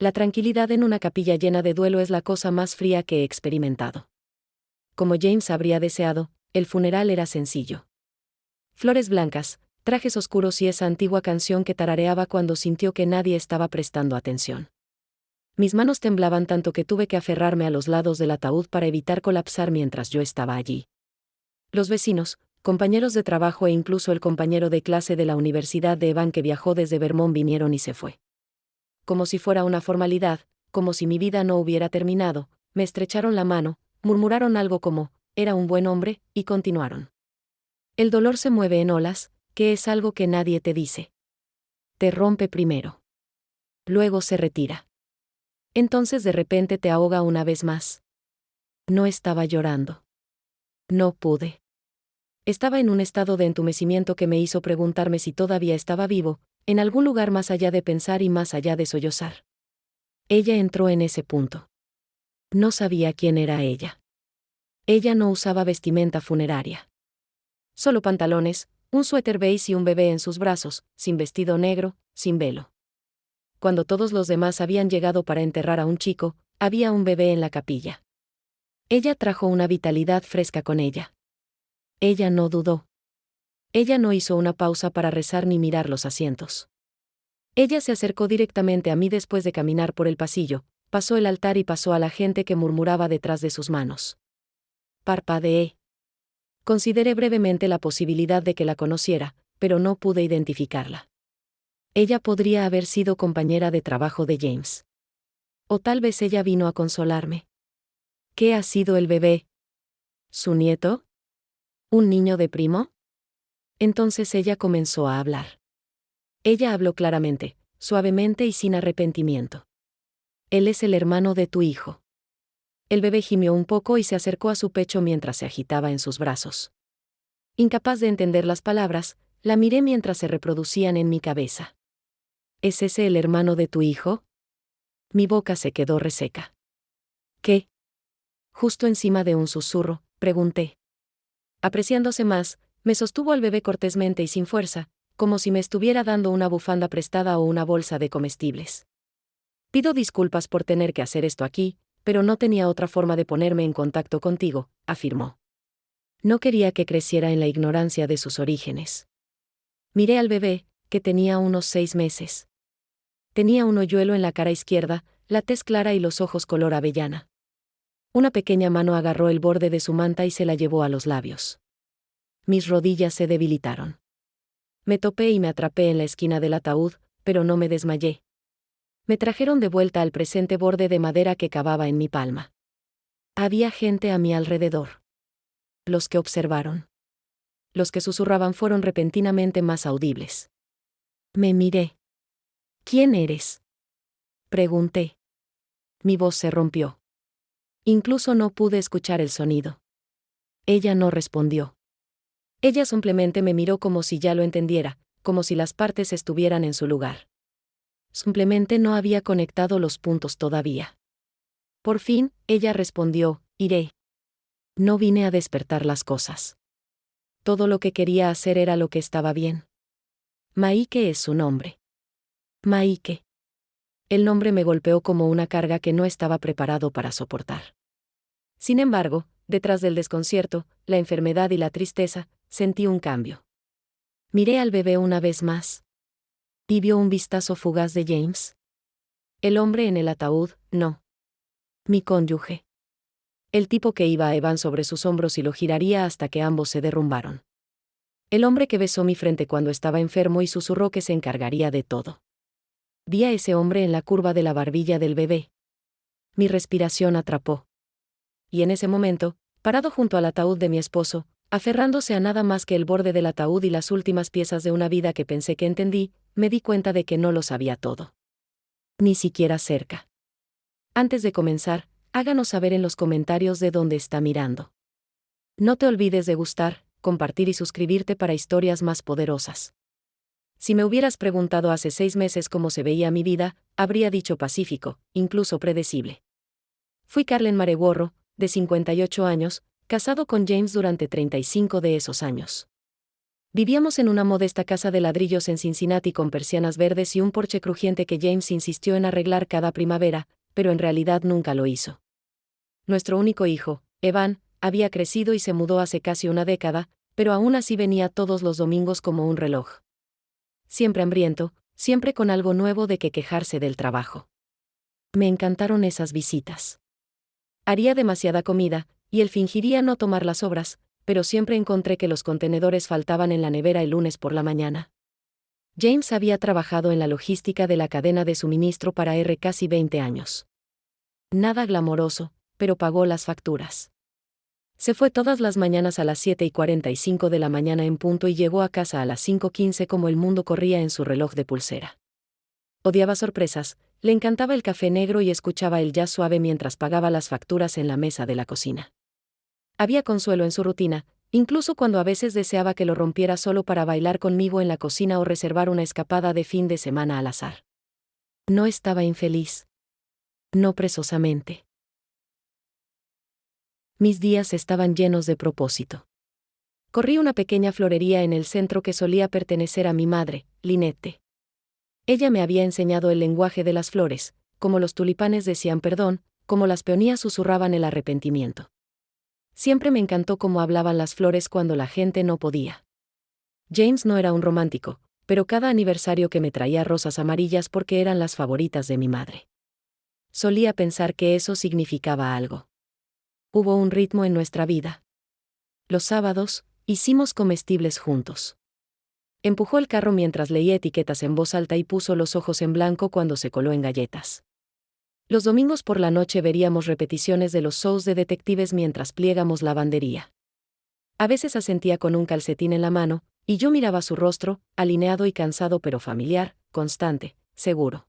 La tranquilidad en una capilla llena de duelo es la cosa más fría que he experimentado. Como James habría deseado, el funeral era sencillo. Flores blancas, trajes oscuros y esa antigua canción que tarareaba cuando sintió que nadie estaba prestando atención. Mis manos temblaban tanto que tuve que aferrarme a los lados del ataúd para evitar colapsar mientras yo estaba allí. Los vecinos, compañeros de trabajo e incluso el compañero de clase de la Universidad de Evan que viajó desde Vermont vinieron y se fue. Como si fuera una formalidad, como si mi vida no hubiera terminado, me estrecharon la mano, murmuraron algo como, era un buen hombre, y continuaron. El dolor se mueve en olas, que es algo que nadie te dice. Te rompe primero. Luego se retira. Entonces de repente te ahoga una vez más. No estaba llorando. No pude. Estaba en un estado de entumecimiento que me hizo preguntarme si todavía estaba vivo, en algún lugar más allá de pensar y más allá de sollozar. Ella entró en ese punto. No sabía quién era ella. Ella no usaba vestimenta funeraria. Solo pantalones, un suéter beige y un bebé en sus brazos, sin vestido negro, sin velo. Cuando todos los demás habían llegado para enterrar a un chico, había un bebé en la capilla. Ella trajo una vitalidad fresca con ella. Ella no dudó. Ella no hizo una pausa para rezar ni mirar los asientos. Ella se acercó directamente a mí después de caminar por el pasillo, pasó el altar y pasó a la gente que murmuraba detrás de sus manos. Parpadeé. Consideré brevemente la posibilidad de que la conociera, pero no pude identificarla. Ella podría haber sido compañera de trabajo de James. O tal vez ella vino a consolarme. ¿Qué ha sido el bebé? ¿Su nieto? ¿Un niño de primo? Entonces ella comenzó a hablar. Ella habló claramente, suavemente y sin arrepentimiento. Él es el hermano de tu hijo. El bebé gimió un poco y se acercó a su pecho mientras se agitaba en sus brazos. Incapaz de entender las palabras, la miré mientras se reproducían en mi cabeza. ¿Es ese el hermano de tu hijo? Mi boca se quedó reseca. ¿Qué? Justo encima de un susurro, pregunté. Apreciándose más, me sostuvo al bebé cortésmente y sin fuerza, como si me estuviera dando una bufanda prestada o una bolsa de comestibles. Pido disculpas por tener que hacer esto aquí, pero no tenía otra forma de ponerme en contacto contigo, afirmó. No quería que creciera en la ignorancia de sus orígenes. Miré al bebé, que tenía unos 6 meses. Tenía un hoyuelo en la cara izquierda, la tez clara y los ojos color avellana. Una pequeña mano agarró el borde de su manta y se la llevó a los labios. Mis rodillas se debilitaron. Me topé y me atrapé en la esquina del ataúd, pero no me desmayé. Me trajeron de vuelta al presente borde de madera que cavaba en mi palma. Había gente a mi alrededor. Los que observaron. Los que susurraban fueron repentinamente más audibles. Me miré. ¿Quién eres? Pregunté. Mi voz se rompió. Incluso no pude escuchar el sonido. Ella no respondió. Ella simplemente me miró como si ya lo entendiera, como si las partes estuvieran en su lugar. Simplemente no había conectado los puntos todavía. Por fin, ella respondió, iré. No vine a despertar las cosas. Todo lo que quería hacer era lo que estaba bien. Maike es su nombre. Maike. El nombre me golpeó como una carga que no estaba preparado para soportar. Sin embargo, detrás del desconcierto, la enfermedad y la tristeza, sentí un cambio. Miré al bebé una vez más. ¿Y vio un vistazo fugaz de James? El hombre en el ataúd, no. Mi cónyuge. El tipo que iba a Evan sobre sus hombros y lo giraría hasta que ambos se derrumbaron. El hombre que besó mi frente cuando estaba enfermo y susurró que se encargaría de todo. Vi a ese hombre en la curva de la barbilla del bebé. Mi respiración atrapó. Y en ese momento, parado junto al ataúd de mi esposo, aferrándose a nada más que el borde del ataúd y las últimas piezas de una vida que pensé que entendí, me di cuenta de que no lo sabía todo. Ni siquiera cerca. Antes de comenzar, háganos saber en los comentarios de dónde está mirando. No te olvides de gustar, compartir y suscribirte para historias más poderosas. Si me hubieras preguntado hace 6 meses cómo se veía mi vida, habría dicho pacífico, incluso predecible. Fui Carlen Maregorro, de 58 años, casado con James durante 35 de esos años. Vivíamos en una modesta casa de ladrillos en Cincinnati con persianas verdes y un porche crujiente que James insistió en arreglar cada primavera, pero en realidad nunca lo hizo. Nuestro único hijo, Evan, había crecido y se mudó hace casi una década, pero aún así venía todos los domingos como un reloj. Siempre hambriento, siempre con algo nuevo de que quejarse del trabajo. Me encantaron esas visitas. Haría demasiada comida, y él fingiría no tomar las sobras, pero siempre encontré que los contenedores faltaban en la nevera el lunes por la mañana. James había trabajado en la logística de la cadena de suministro para casi 20 años. Nada glamoroso, pero pagó las facturas. Se fue todas las mañanas a las 7:45 de la mañana en punto y llegó a casa a las 5:15 como el mundo corría en su reloj de pulsera. Odiaba sorpresas, le encantaba el café negro y escuchaba el jazz suave mientras pagaba las facturas en la mesa de la cocina. Había consuelo en su rutina, incluso cuando a veces deseaba que lo rompiera solo para bailar conmigo en la cocina o reservar una escapada de fin de semana al azar. No estaba infeliz. No precisamente. Mis días estaban llenos de propósito. Corrí una pequeña florería en el centro que solía pertenecer a mi madre, Lynette. Ella me había enseñado el lenguaje de las flores, como los tulipanes decían perdón, como las peonías susurraban el arrepentimiento. Siempre me encantó cómo hablaban las flores cuando la gente no podía. James no era un romántico, pero cada aniversario que me traía rosas amarillas porque eran las favoritas de mi madre. Solía pensar que eso significaba algo. Hubo un ritmo en nuestra vida. Los sábados, hicimos comestibles juntos. Empujó el carro mientras leía etiquetas en voz alta y puso los ojos en blanco cuando se coló en galletas. Los domingos por la noche veríamos repeticiones de los shows de detectives mientras pliegamos lavandería. A veces asentía con un calcetín en la mano, y yo miraba su rostro, alineado y cansado pero familiar, constante, seguro.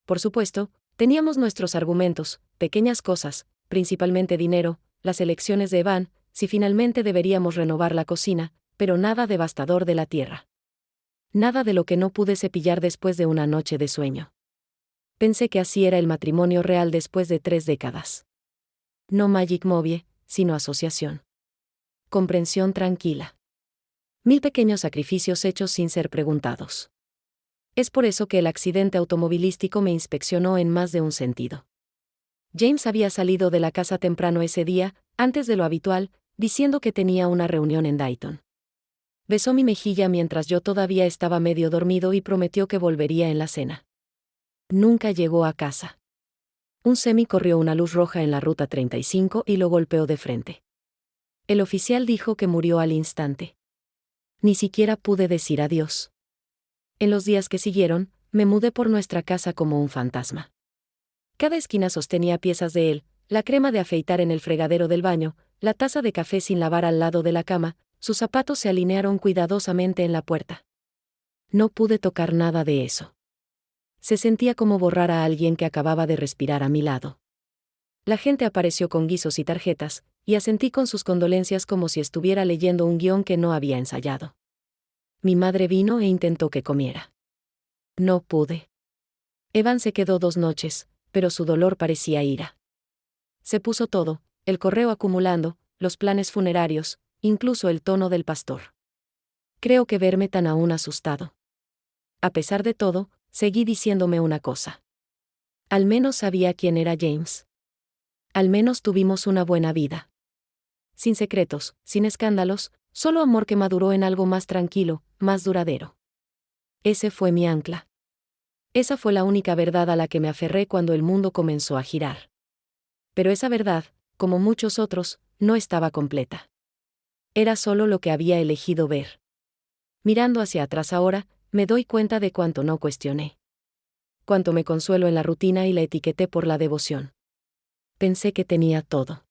Por supuesto, teníamos nuestros argumentos, pequeñas cosas, principalmente dinero, las elecciones de Evan, si finalmente deberíamos renovar la cocina, pero nada devastador de la tierra. Nada de lo que no pude cepillar después de una noche de sueño. Pensé que así era el matrimonio real después de 3 décadas. No Magic Movie, sino asociación. Comprensión tranquila. 1000 pequeños sacrificios hechos sin ser preguntados. Es por eso que el accidente automovilístico me inspeccionó en más de un sentido. James había salido de la casa temprano ese día, antes de lo habitual, diciendo que tenía una reunión en Dayton. Besó mi mejilla mientras yo todavía estaba medio dormido y prometió que volvería en la cena. Nunca llegó a casa. Un semi corrió una luz roja en la ruta 35 y lo golpeó de frente. El oficial dijo que murió al instante. Ni siquiera pude decir adiós. En los días que siguieron, me mudé por nuestra casa como un fantasma. Cada esquina sostenía piezas de él, la crema de afeitar en el fregadero del baño, la taza de café sin lavar al lado de la cama, sus zapatos se alinearon cuidadosamente en la puerta. No pude tocar nada de eso. Se sentía como borrar a alguien que acababa de respirar a mi lado. La gente apareció con guisos y tarjetas, y asentí con sus condolencias como si estuviera leyendo un guión que no había ensayado. Mi madre vino e intentó que comiera. No pude. Evan se quedó 2 noches, pero su dolor parecía ira. Se puso todo, el correo acumulando, los planes funerarios, incluso el tono del pastor. Creo que verme tan aún asustado. A pesar de todo, seguí diciéndome una cosa. Al menos sabía quién era James. Al menos tuvimos una buena vida. Sin secretos, sin escándalos, solo amor que maduró en algo más tranquilo, más duradero. Ese fue mi ancla. Esa fue la única verdad a la que me aferré cuando el mundo comenzó a girar. Pero esa verdad, como muchos otros, no estaba completa. Era solo lo que había elegido ver. Mirando hacia atrás ahora, me doy cuenta de cuánto no cuestioné. Cuánto me consuelo en la rutina y la etiqueté por la devoción. Pensé que tenía todo.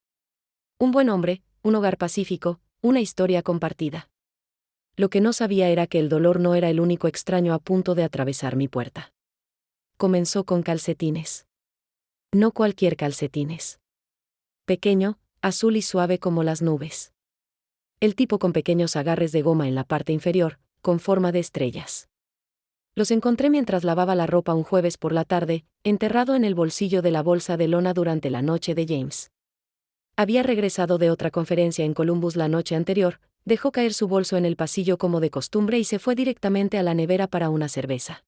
Un buen hombre, un hogar pacífico, una historia compartida. Lo que no sabía era que el dolor no era el único extraño a punto de atravesar mi puerta. Comenzó con calcetines. No cualquier calcetines. Pequeño, azul y suave como las nubes. El tipo con pequeños agarres de goma en la parte inferior, con forma de estrellas. Los encontré mientras lavaba la ropa un jueves por la tarde, enterrado en el bolsillo de la bolsa de lona durante la noche de James. Había regresado de otra conferencia en Columbus la noche anterior, dejó caer su bolso en el pasillo como de costumbre y se fue directamente a la nevera para una cerveza.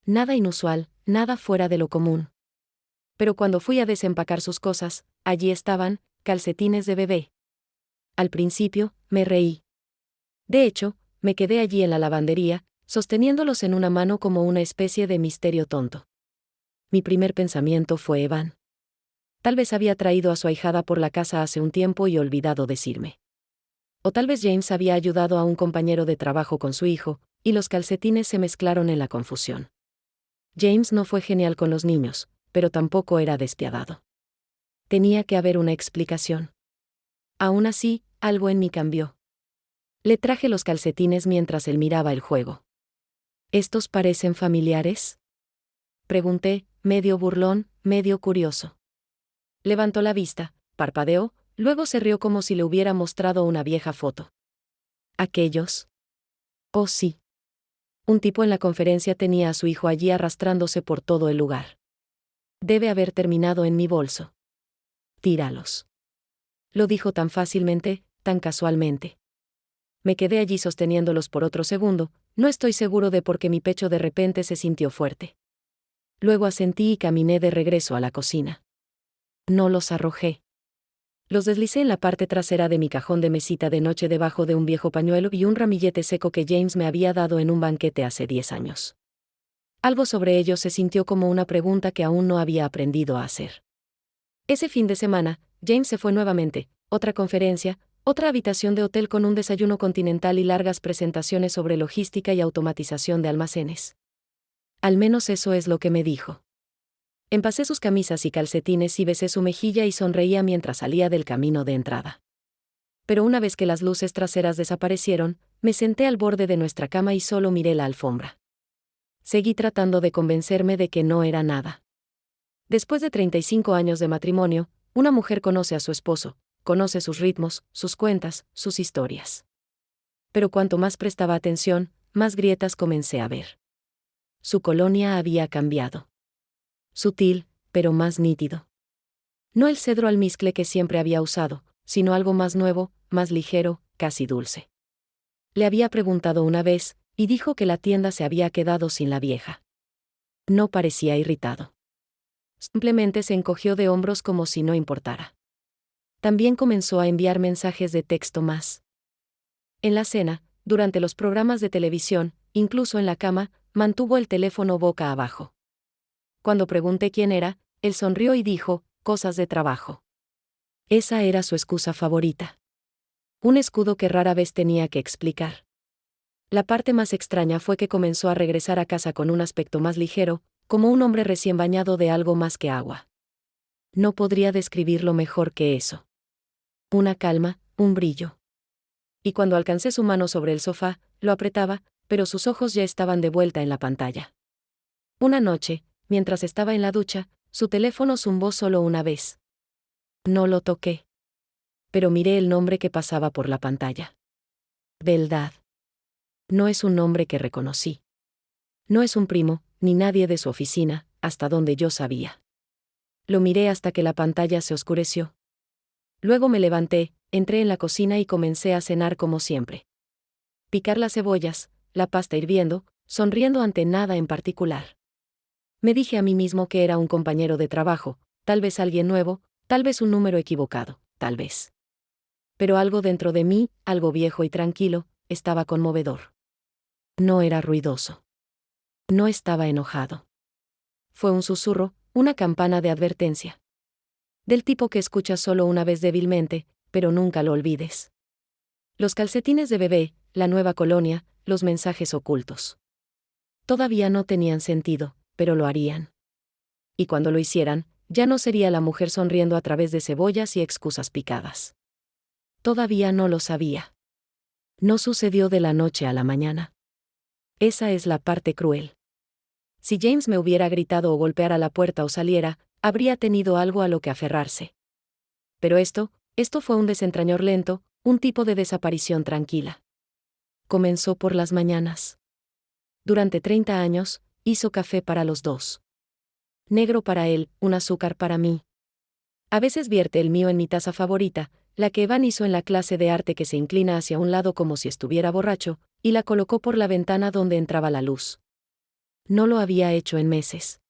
Nada inusual, nada fuera de lo común. Pero cuando fui a desempacar sus cosas, allí estaban, calcetines de bebé. Al principio, me reí. De hecho, me quedé allí en la lavandería, sosteniéndolos en una mano como una especie de misterio tonto. Mi primer pensamiento fue Evan. Tal vez había traído a su ahijada por la casa hace un tiempo y olvidado decirme. O tal vez James había ayudado a un compañero de trabajo con su hijo, y los calcetines se mezclaron en la confusión. James no fue genial con los niños, pero tampoco era despiadado. Tenía que haber una explicación. Aún así, algo en mí cambió. Le traje los calcetines mientras él miraba el juego. ¿Estos parecen familiares?, pregunté, medio burlón, medio curioso. Levantó la vista, parpadeó, luego se rió como si le hubiera mostrado una vieja foto. ¿Aquellos? Oh, sí. Un tipo en la conferencia tenía a su hijo allí arrastrándose por todo el lugar. Debe haber terminado en mi bolso. Tíralos. Lo dijo tan fácilmente, tan casualmente. Me quedé allí sosteniéndolos por otro segundo, no estoy seguro de por qué mi pecho de repente se sintió fuerte. Luego asentí y caminé de regreso a la cocina. No los arrojé. Los deslicé en la parte trasera de mi cajón de mesita de noche debajo de un viejo pañuelo y un ramillete seco que James me había dado en un banquete hace 10 años. Algo sobre ellos se sintió como una pregunta que aún no había aprendido a hacer. Ese fin de semana, James se fue nuevamente, otra conferencia, otra habitación de hotel con un desayuno continental y largas presentaciones sobre logística y automatización de almacenes. Al menos eso es lo que me dijo. Empasé sus camisas y calcetines y besé su mejilla y sonreía mientras salía del camino de entrada. Pero una vez que las luces traseras desaparecieron, me senté al borde de nuestra cama y solo miré la alfombra. Seguí tratando de convencerme de que no era nada. Después de 35 años de matrimonio, una mujer conoce a su esposo, conoce sus ritmos, sus cuentas, sus historias. Pero cuanto más prestaba atención, más grietas comencé a ver. Su colonia había cambiado. Sutil, pero más nítido. No el cedro almizcle que siempre había usado, sino algo más nuevo, más ligero, casi dulce. Le había preguntado una vez, y dijo que la tienda se había quedado sin la vieja. No parecía irritado. Simplemente se encogió de hombros como si no importara. También comenzó a enviar mensajes de texto más. En la cena, durante los programas de televisión, incluso en la cama, mantuvo el teléfono boca abajo. Cuando pregunté quién era, él sonrió y dijo, cosas de trabajo. Esa era su excusa favorita. Un escudo que rara vez tenía que explicar. La parte más extraña fue que comenzó a regresar a casa con un aspecto más ligero, como un hombre recién bañado de algo más que agua. No podría describirlo mejor que eso. Una calma, un brillo. Y cuando alcancé su mano sobre el sofá, lo apretaba, pero sus ojos ya estaban de vuelta en la pantalla. Una noche, mientras estaba en la ducha, su teléfono zumbó solo una vez. No lo toqué. Pero miré el nombre que pasaba por la pantalla. Beldad. No es un nombre que reconocí. No es un primo, ni nadie de su oficina, hasta donde yo sabía. Lo miré hasta que la pantalla se oscureció. Luego me levanté, entré en la cocina y comencé a cenar como siempre. Picar las cebollas, la pasta hirviendo, sonriendo ante nada en particular. Me dije a mí mismo que era un compañero de trabajo, tal vez alguien nuevo, tal vez un número equivocado, tal vez. Pero algo dentro de mí, algo viejo y tranquilo, estaba conmovedor. No era ruidoso. No estaba enojado. Fue un susurro, una campana de advertencia. Del tipo que escuchas solo una vez débilmente, pero nunca lo olvides. Los calcetines de bebé, la nueva colonia, los mensajes ocultos. Todavía no tenían sentido, pero lo harían. Y cuando lo hicieran, ya no sería la mujer sonriendo a través de cebollas y excusas picadas. Todavía no lo sabía. No sucedió de la noche a la mañana. Esa es la parte cruel. Si James me hubiera gritado o golpeara la puerta o saliera, habría tenido algo a lo que aferrarse. Pero esto fue un desentrañor lento, un tipo de desaparición tranquila. Comenzó por las mañanas. Durante 30 años, hizo café para los dos. Negro para él, un azúcar para mí. A veces vierte el mío en mi taza favorita, la que Evan hizo en la clase de arte que se inclina hacia un lado como si estuviera borracho, y la colocó por la ventana donde entraba la luz. No lo había hecho en meses.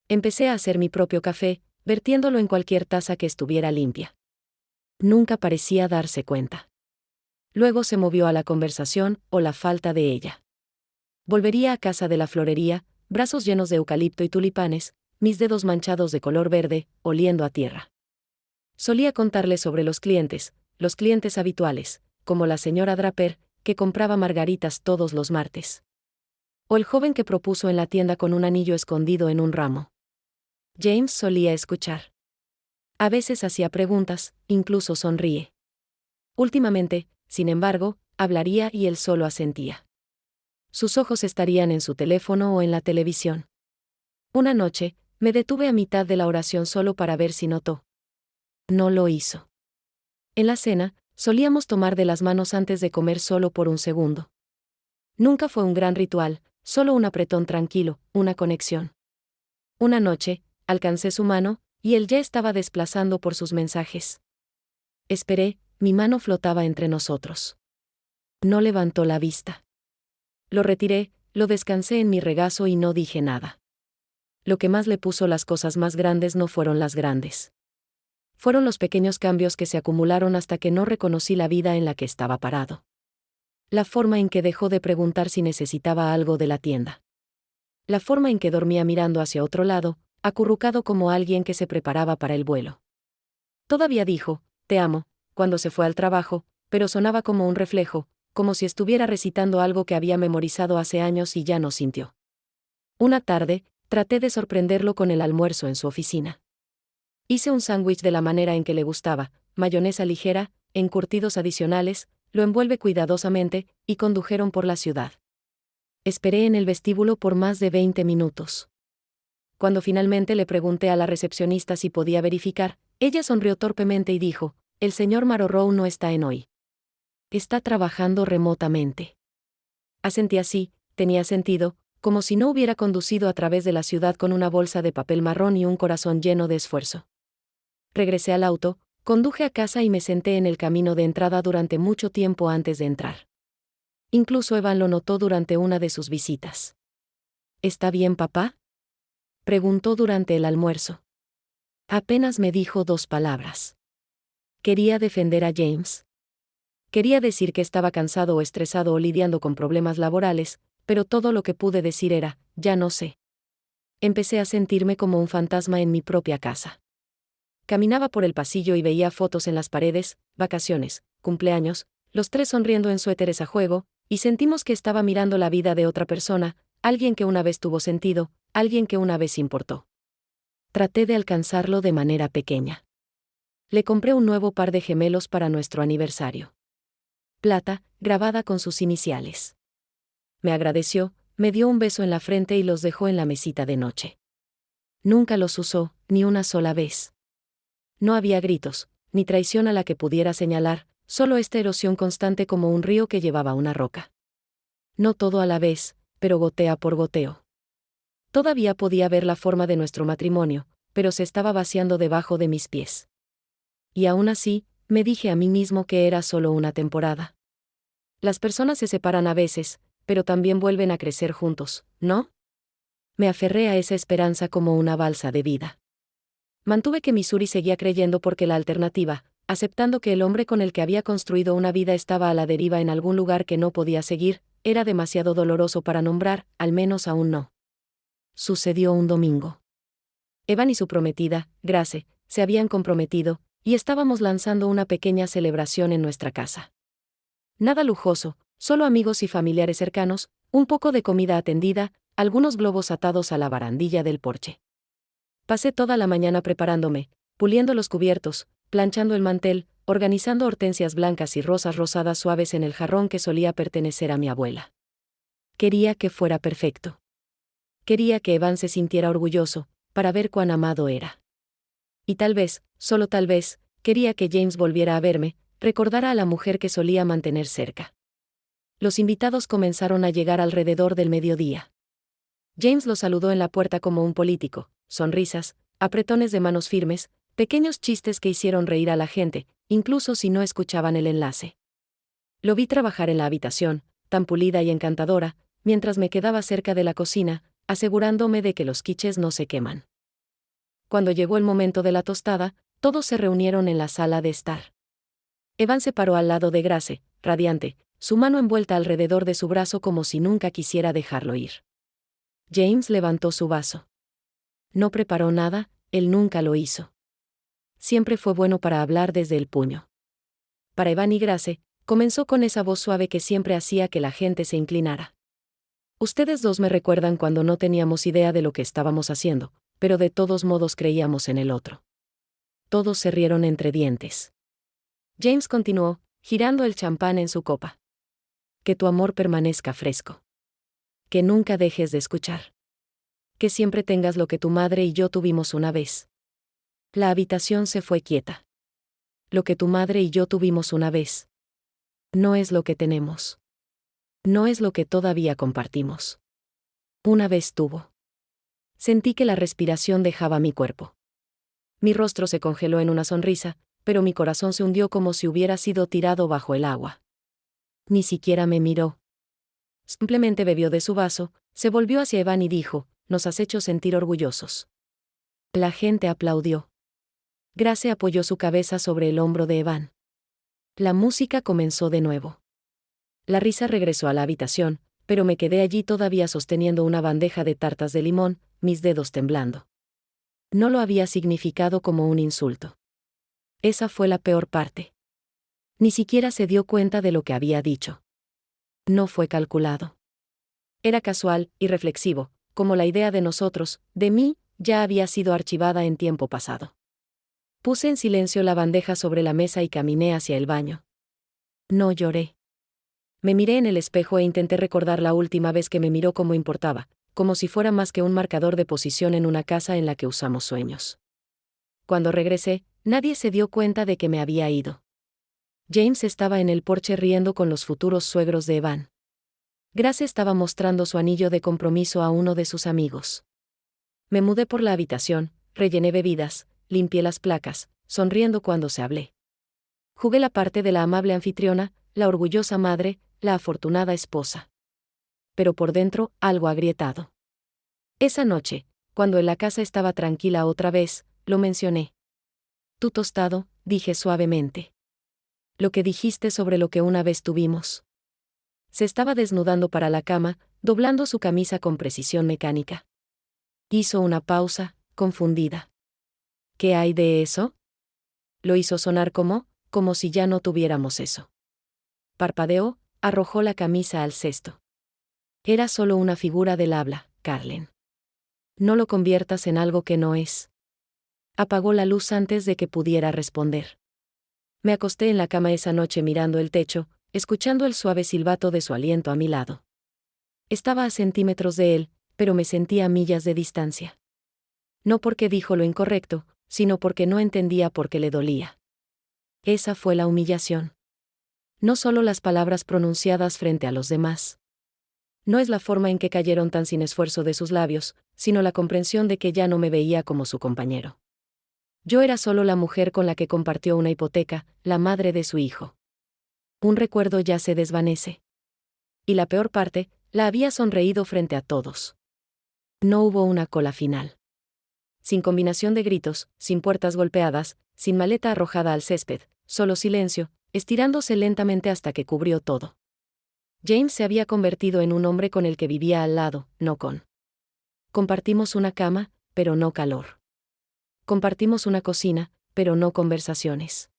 Empecé a hacer mi propio café, vertiéndolo en cualquier taza que estuviera limpia. Nunca parecía darse cuenta. Luego se movió a la conversación, o la falta de ella. Volvería a casa de la florería, brazos llenos de eucalipto y tulipanes, mis dedos manchados de color verde, oliendo a tierra. Solía contarle sobre los clientes habituales, como la señora Draper, que compraba margaritas todos los martes. O el joven que propuso en la tienda con un anillo escondido en un ramo. James solía escuchar. A veces hacía preguntas, incluso sonríe. Últimamente, sin embargo, hablaría y él solo asentía. Sus ojos estarían en su teléfono o en la televisión. Una noche, me detuve a mitad de la oración solo para ver si notó. No lo hizo. En la cena, solíamos tomar de las manos antes de comer solo por un segundo. Nunca fue un gran ritual, solo un apretón tranquilo, una conexión. Una noche, alcancé su mano, y él ya estaba desplazando por sus mensajes. Esperé, mi mano flotaba entre nosotros. No levantó la vista. Lo retiré, lo descansé en mi regazo y no dije nada. Lo que más le puso las cosas más grandes no fueron las grandes. Fueron los pequeños cambios que se acumularon hasta que no reconocí la vida en la que estaba parado. La forma en que dejó de preguntar si necesitaba algo de la tienda. La forma en que dormía mirando hacia otro lado, acurrucado como alguien que se preparaba para el vuelo. Todavía dijo, te amo, cuando se fue al trabajo, pero sonaba como un reflejo, como si estuviera recitando algo que había memorizado hace años y ya no sintió. Una tarde, traté de sorprenderlo con el almuerzo en su oficina. Hice un sándwich de la manera en que le gustaba, mayonesa ligera, encurtidos adicionales, lo envuelve cuidadosamente, y condujeron por la ciudad. Esperé en el vestíbulo por más de 20 minutos. Cuando finalmente le pregunté a la recepcionista si podía verificar, ella sonrió torpemente y dijo, el señor Marrowrow no está en hoy. Está trabajando remotamente. Asentí así, tenía sentido, como si no hubiera conducido a través de la ciudad con una bolsa de papel marrón y un corazón lleno de esfuerzo. Regresé al auto, conduje a casa y me senté en el camino de entrada durante mucho tiempo antes de entrar. Incluso Evan lo notó durante una de sus visitas. ¿Está bien, papá?, preguntó durante el almuerzo. Apenas me dijo 2 palabras. Quería defender a James. Quería decir que estaba cansado o estresado o lidiando con problemas laborales, pero todo lo que pude decir era, ya no sé. Empecé a sentirme como un fantasma en mi propia casa. Caminaba por el pasillo y veía fotos en las paredes, vacaciones, cumpleaños, los 3 sonriendo en suéteres a juego, y sentimos que estaba mirando la vida de otra persona, alguien que una vez tuvo sentido, alguien que una vez importó. Traté de alcanzarlo de manera pequeña. Le compré un nuevo par de gemelos para nuestro aniversario. Plata, grabada con sus iniciales. Me agradeció, me dio un beso en la frente y los dejó en la mesita de noche. Nunca los usó, ni una sola vez. No había gritos, ni traición a la que pudiera señalar, solo esta erosión constante como un río que llevaba una roca. No todo a la vez, pero goteo por goteo. Todavía podía ver la forma de nuestro matrimonio, pero se estaba vaciando debajo de mis pies. Y aún así, me dije a mí mismo que era solo una temporada. Las personas se separan a veces, pero también vuelven a crecer juntos, ¿no? Me aferré a esa esperanza como una balsa de vida. Mantuve que Missouri seguía creyendo porque la alternativa, aceptando que el hombre con el que había construido una vida estaba a la deriva en algún lugar que no podía seguir, era demasiado doloroso para nombrar, al menos aún no. Sucedió un domingo. Evan y su prometida, Grace, se habían comprometido, y estábamos lanzando una pequeña celebración en nuestra casa. Nada lujoso, solo amigos y familiares cercanos, un poco de comida atendida, algunos globos atados a la barandilla del porche. Pasé toda la mañana preparándome, puliendo los cubiertos, planchando el mantel, organizando hortensias blancas y rosas rosadas suaves en el jarrón que solía pertenecer a mi abuela. Quería que fuera perfecto. Quería que Evan se sintiera orgulloso, para ver cuán amado era. Y tal vez, solo tal vez, quería que James volviera a verme, recordara a la mujer que solía mantener cerca. Los invitados comenzaron a llegar alrededor del mediodía. James los saludó en la puerta como un político, sonrisas, apretones de manos firmes, Pequeños chistes que hicieron reír a la gente, incluso si no escuchaban el enlace. Lo vi trabajar en la habitación, tan pulida y encantadora, mientras me quedaba cerca de la cocina, asegurándome de que los quiches no se queman. Cuando llegó el momento de la tostada, todos se reunieron en la sala de estar. Evan se paró al lado de Grace, radiante, su mano envuelta alrededor de su brazo como si nunca quisiera dejarlo ir. James levantó su vaso. No preparó nada, él nunca lo hizo. Siempre fue bueno para hablar desde el puño. Para Evan y Grace, comenzó con esa voz suave que siempre hacía que la gente se inclinara. Ustedes dos me recuerdan cuando no teníamos idea de lo que estábamos haciendo, pero de todos modos creíamos en el otro. Todos se rieron entre dientes. James continuó, girando el champán en su copa. Que tu amor permanezca fresco. Que nunca dejes de escuchar. Que siempre tengas lo que tu madre y yo tuvimos una vez. La habitación se fue quieta. Lo que tu madre y yo tuvimos una vez. No es lo que tenemos. No es lo que todavía compartimos. Una vez tuvo. Sentí que la respiración dejaba mi cuerpo. Mi rostro se congeló en una sonrisa, pero mi corazón se hundió como si hubiera sido tirado bajo el agua. Ni siquiera me miró. Simplemente bebió de su vaso, se volvió hacia Evan y dijo, nos has hecho sentir orgullosos. La gente aplaudió. Grace apoyó su cabeza sobre el hombro de Evan. La música comenzó de nuevo. La risa regresó a la habitación, pero me quedé allí todavía sosteniendo una bandeja de tartas de limón, mis dedos temblando. No lo había significado como un insulto. Esa fue la peor parte. Ni siquiera se dio cuenta de lo que había dicho. No fue calculado. Era casual y reflexivo, como la idea de nosotros, de mí, ya había sido archivada en tiempo pasado. Puse en silencio la bandeja sobre la mesa y caminé hacia el baño. No lloré. Me miré en el espejo e intenté recordar la última vez que me miró como importaba, como si fuera más que un marcador de posición en una casa en la que usamos sueños. Cuando regresé, nadie se dio cuenta de que me había ido. James estaba en el porche riendo con los futuros suegros de Evan. Grace estaba mostrando su anillo de compromiso a uno de sus amigos. Me mudé por la habitación, rellené bebidas, limpié las placas, sonriendo cuando se hablé. Jugué la parte de la amable anfitriona, la orgullosa madre, la afortunada esposa. Pero por dentro, algo agrietado. Esa noche, cuando en la casa estaba tranquila otra vez, lo mencioné. Tu tostado, dije suavemente. Lo que dijiste sobre lo que una vez tuvimos. Se estaba desnudando para la cama, doblando su camisa con precisión mecánica. Hizo una pausa, confundida. ¿Qué hay de eso? Lo hizo sonar como si ya no tuviéramos eso. Parpadeó, arrojó la camisa al cesto. Era solo una figura del habla, Carlen. No lo conviertas en algo que no es. Apagó la luz antes de que pudiera responder. Me acosté en la cama esa noche mirando el techo, escuchando el suave silbato de su aliento a mi lado. Estaba a centímetros de él, pero me sentía a millas de distancia. No porque dijo lo incorrecto, sino porque no entendía por qué le dolía. Esa fue la humillación. No solo las palabras pronunciadas frente a los demás. No es la forma en que cayeron tan sin esfuerzo de sus labios, sino la comprensión de que ya no me veía como su compañero. Yo era solo la mujer con la que compartió una hipoteca, la madre de su hijo. Un recuerdo ya se desvanece. Y la peor parte, la había sonreído frente a todos. No hubo una cola final. Sin combinación de gritos, sin puertas golpeadas, sin maleta arrojada al césped, solo silencio, estirándose lentamente hasta que cubrió todo. James se había convertido en un hombre con el que vivía al lado, no con. Compartimos una cama, pero no calor. Compartimos una cocina, pero no conversaciones.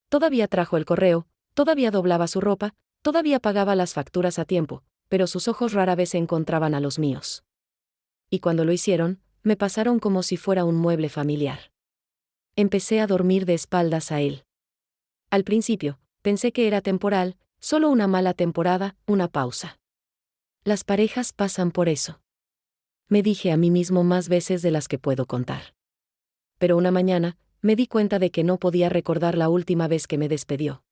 Todavía trajo el correo, todavía doblaba su ropa, todavía pagaba las facturas a tiempo, pero sus ojos rara vez se encontraban a los míos. Y cuando lo hicieron, me pasaron como si fuera un mueble familiar. Empecé a dormir de espaldas a él. Al principio, pensé que era temporal, solo una mala temporada, una pausa. Las parejas pasan por eso. Me dije a mí mismo más veces de las que puedo contar. Pero una mañana, me di cuenta de que no podía recordar la última vez que me despedió.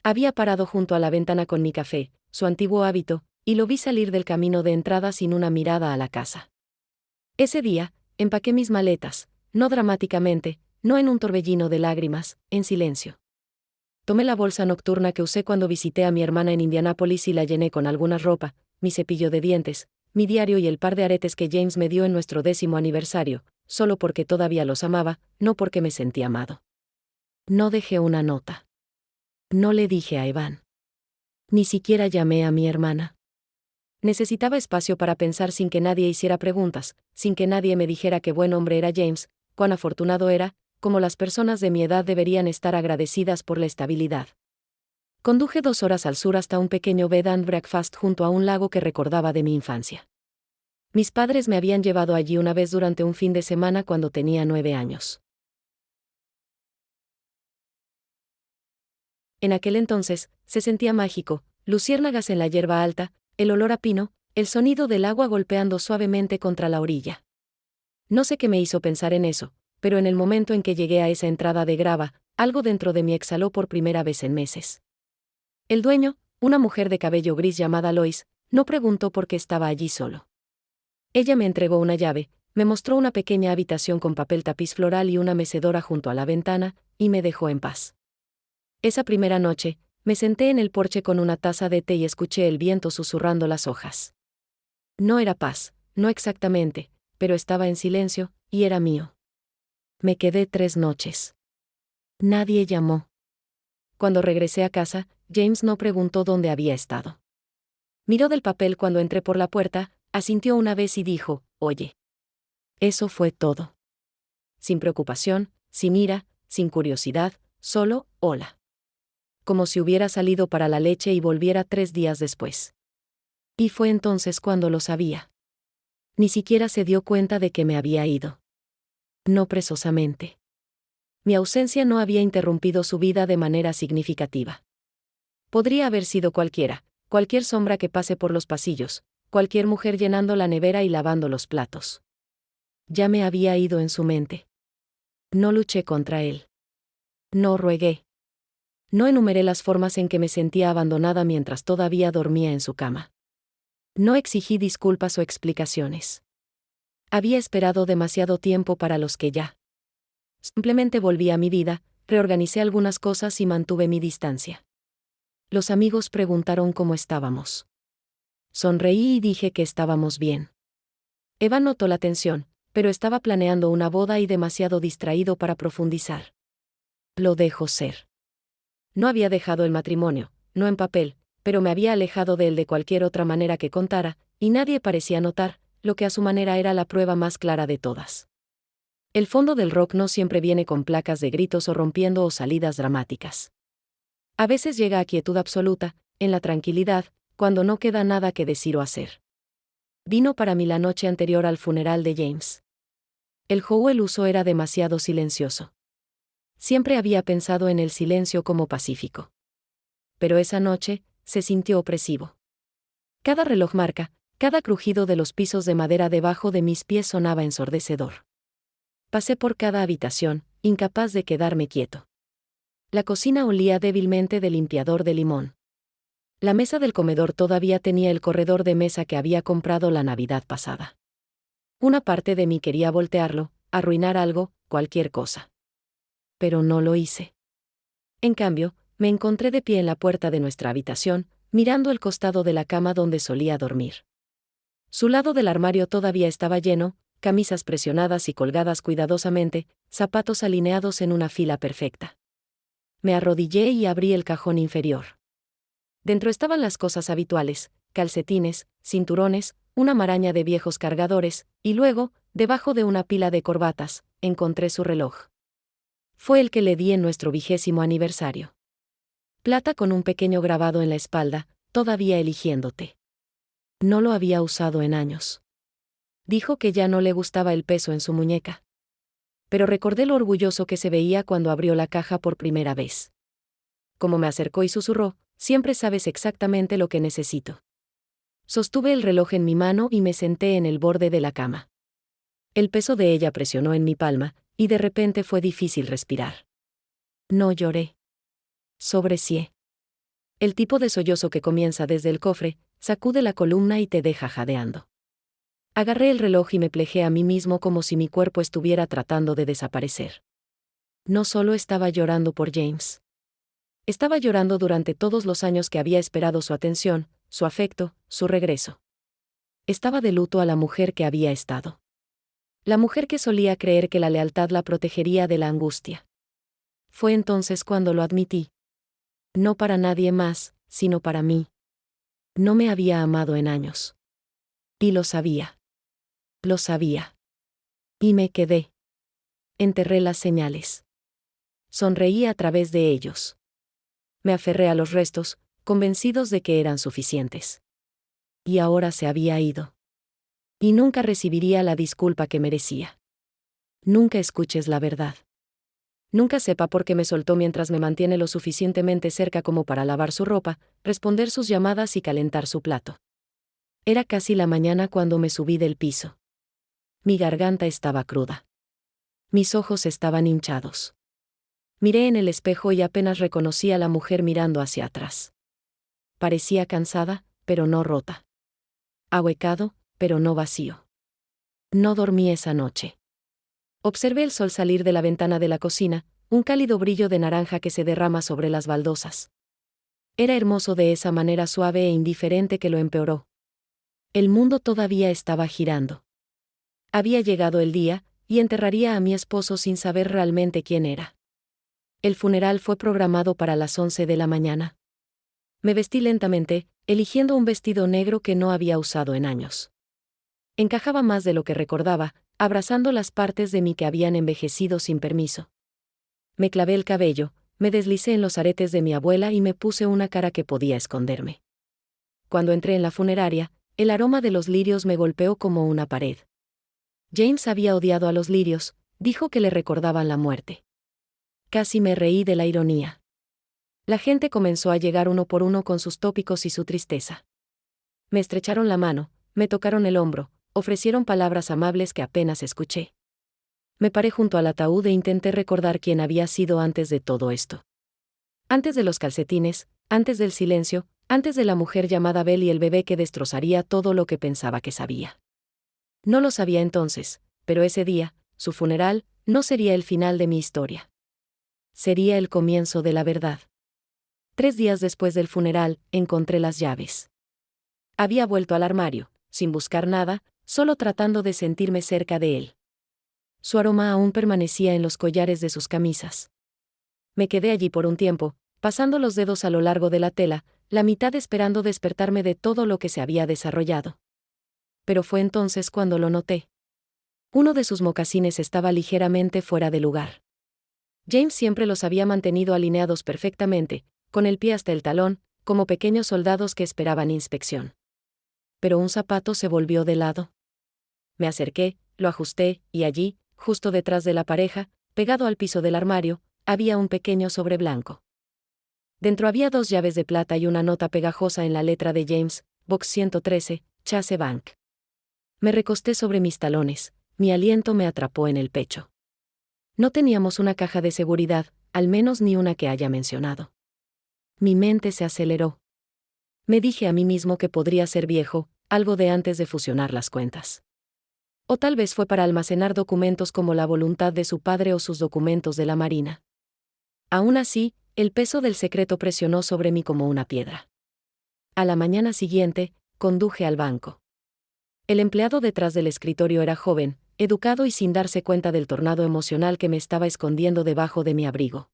Había parado junto a la ventana con mi café, su antiguo hábito, y lo vi salir del camino de entrada sin una mirada a la casa. Ese día, empaqué mis maletas, no dramáticamente, no en un torbellino de lágrimas, en silencio. Tomé la bolsa nocturna que usé cuando visité a mi hermana en Indianápolis y la llené con alguna ropa, mi cepillo de dientes, mi diario y el par de aretes que James me dio en nuestro 10º aniversario, solo porque todavía los amaba, no porque me sentía amado. No dejé una nota. No le dije a Evan. Ni siquiera llamé a mi hermana. Necesitaba espacio para pensar sin que nadie hiciera preguntas, sin que nadie me dijera qué buen hombre era James, cuán afortunado era, como las personas de mi edad deberían estar agradecidas por la estabilidad. Conduje 2 horas al sur hasta un pequeño bed and breakfast junto a un lago que recordaba de mi infancia. Mis padres me habían llevado allí una vez durante un fin de semana cuando tenía 9 años. En aquel entonces, se sentía mágico, luciérnagas en la hierba alta, el olor a pino, el sonido del agua golpeando suavemente contra la orilla. No sé qué me hizo pensar en eso, pero en el momento en que llegué a esa entrada de grava, algo dentro de mí exhaló por primera vez en meses. El dueño, una mujer de cabello gris llamada Lois, no preguntó por qué estaba allí solo. Ella me entregó una llave, me mostró una pequeña habitación con papel tapiz floral y una mecedora junto a la ventana, y me dejó en paz. Esa primera noche, me senté en el porche con una taza de té y escuché el viento susurrando las hojas. No era paz, no exactamente, pero estaba en silencio, y era mío. Me quedé 3 noches. Nadie llamó. Cuando regresé a casa, James no preguntó dónde había estado. Miró del papel cuando entré por la puerta, asintió una vez y dijo, «Oye». Eso fue todo. Sin preocupación, sin ira, sin curiosidad, solo, hola. Como si hubiera salido para la leche y volviera 3 días después. Y fue entonces cuando lo sabía. Ni siquiera se dio cuenta de que me había ido. No presosamente. Mi ausencia no había interrumpido su vida de manera significativa. Podría haber sido cualquier sombra que pase por los pasillos, cualquier mujer llenando la nevera y lavando los platos. Ya me había ido en su mente. No luché contra él. No ruegué. No enumeré las formas en que me sentía abandonada mientras todavía dormía en su cama. No exigí disculpas o explicaciones. Había esperado demasiado tiempo para los que ya. Simplemente volví a mi vida, reorganicé algunas cosas y mantuve mi distancia. Los amigos preguntaron cómo estábamos. Sonreí y dije que estábamos bien. Eva notó la tensión, pero estaba planeando una boda y demasiado distraído para profundizar. Lo dejó ser. No había dejado el matrimonio, no en papel, pero me había alejado de él de cualquier otra manera que contara, y nadie parecía notar, lo que a su manera era la prueba más clara de todas. El fondo del rock no siempre viene con placas de gritos o rompiendo o salidas dramáticas. A veces llega a quietud absoluta, en la tranquilidad, cuando no queda nada que decir o hacer. Vino para mí la noche anterior al funeral de James. El show el uso era demasiado silencioso. Siempre había pensado en el silencio como pacífico. Pero esa noche, se sintió opresivo. Cada reloj marca, cada crujido de los pisos de madera debajo de mis pies sonaba ensordecedor. Pasé por cada habitación, incapaz de quedarme quieto. La cocina olía débilmente de limpiador de limón. La mesa del comedor todavía tenía el corredor de mesa que había comprado la Navidad pasada. Una parte de mí quería voltearlo, arruinar algo, cualquier cosa. Pero no lo hice. En cambio, me encontré de pie en la puerta de nuestra habitación, mirando el costado de la cama donde solía dormir. Su lado del armario todavía estaba lleno, camisas presionadas y colgadas cuidadosamente, zapatos alineados en una fila perfecta. Me arrodillé y abrí el cajón inferior. Dentro estaban las cosas habituales, calcetines, cinturones, una maraña de viejos cargadores, y luego, debajo de una pila de corbatas, encontré su reloj. Fue el que le di en nuestro 20º aniversario. Plata con un pequeño grabado en la espalda, todavía eligiéndote. No lo había usado en años. Dijo que ya no le gustaba el peso en su muñeca. Pero recordé lo orgulloso que se veía cuando abrió la caja por primera vez. Como me acercó y susurró, siempre sabes exactamente lo que necesito. Sostuve el reloj en mi mano y me senté en el borde de la cama. El peso de ella presionó en mi palma, y de repente fue difícil respirar. No lloré. Sobrecié. El tipo de sollozo que comienza desde el cofre, sacude la columna y te deja jadeando. Agarré el reloj y me plejé a mí mismo como si mi cuerpo estuviera tratando de desaparecer. No solo estaba llorando por James. Estaba llorando durante todos los años que había esperado su atención, su afecto, su regreso. Estaba de luto a la mujer que había estado. La mujer que solía creer que la lealtad la protegería de la angustia. Fue entonces cuando lo admití. No para nadie más, sino para mí. No me había amado en años. Y lo sabía. Lo sabía. Y me quedé. Enterré las señales. Sonreí a través de ellos. Me aferré a los restos, convencidos de que eran suficientes. Y ahora se había ido. Y nunca recibiría la disculpa que merecía. Nunca escuches la verdad. Nunca sepa por qué me soltó mientras me mantiene lo suficientemente cerca como para lavar su ropa, responder sus llamadas y calentar su plato. Era casi la mañana cuando me subí del piso. Mi garganta estaba cruda. Mis ojos estaban hinchados. Miré en el espejo y apenas reconocí a la mujer mirando hacia atrás. Parecía cansada, pero no rota. Ahuecado, pero no vacío. No dormí esa noche. Observé el sol salir de la ventana de la cocina, un cálido brillo de naranja que se derrama sobre las baldosas. Era hermoso de esa manera suave e indiferente que lo empeoró. El mundo todavía estaba girando. Había llegado el día, y enterraría a mi esposo sin saber realmente quién era. El funeral fue programado para las 11 de la mañana. Me vestí lentamente, eligiendo un vestido negro que no había usado en años. Encajaba más de lo que recordaba, abrazando las partes de mí que habían envejecido sin permiso. Me clavé el cabello, me deslicé en los aretes de mi abuela y me puse una cara que podía esconderme. Cuando entré en la funeraria, el aroma de los lirios me golpeó como una pared. James había odiado a los lirios, dijo que le recordaban la muerte. Casi me reí de la ironía. La gente comenzó a llegar uno por uno con sus tópicos y su tristeza. Me estrecharon la mano, me tocaron el hombro, ofrecieron palabras amables que apenas escuché. Me paré junto al ataúd e intenté recordar quién había sido antes de todo esto. Antes de los calcetines, antes del silencio, antes de la mujer llamada Belle y el bebé que destrozaría todo lo que pensaba que sabía. No lo sabía entonces, pero ese día, su funeral, no sería el final de mi historia. Sería el comienzo de la verdad. 3 días después del funeral, encontré las llaves. Había vuelto al armario, sin buscar nada, solo tratando de sentirme cerca de él. Su aroma aún permanecía en los collares de sus camisas. Me quedé allí por un tiempo, pasando los dedos a lo largo de la tela, la mitad esperando despertarme de todo lo que se había desarrollado. Pero fue entonces cuando lo noté. Uno de sus mocasines estaba ligeramente fuera de lugar. James siempre los había mantenido alineados perfectamente, con el pie hasta el talón, como pequeños soldados que esperaban inspección. Pero un zapato se volvió de lado. Me acerqué, lo ajusté, y allí, justo detrás de la pareja, pegado al piso del armario, había un pequeño sobre blanco. Dentro había 2 llaves de plata y una nota pegajosa en la letra de James, Box 113, Chase Bank. Me recosté sobre mis talones, mi aliento me atrapó en el pecho. No teníamos una caja de seguridad, al menos ni una que haya mencionado. Mi mente se aceleró. Me dije a mí mismo que podría ser viejo, algo de antes de fusionar las cuentas. O tal vez fue para almacenar documentos como la voluntad de su padre o sus documentos de la Marina. Aún así, el peso del secreto presionó sobre mí como una piedra. A la mañana siguiente, conduje al banco. El empleado detrás del escritorio era joven, educado y sin darse cuenta del tornado emocional que me estaba escondiendo debajo de mi abrigo.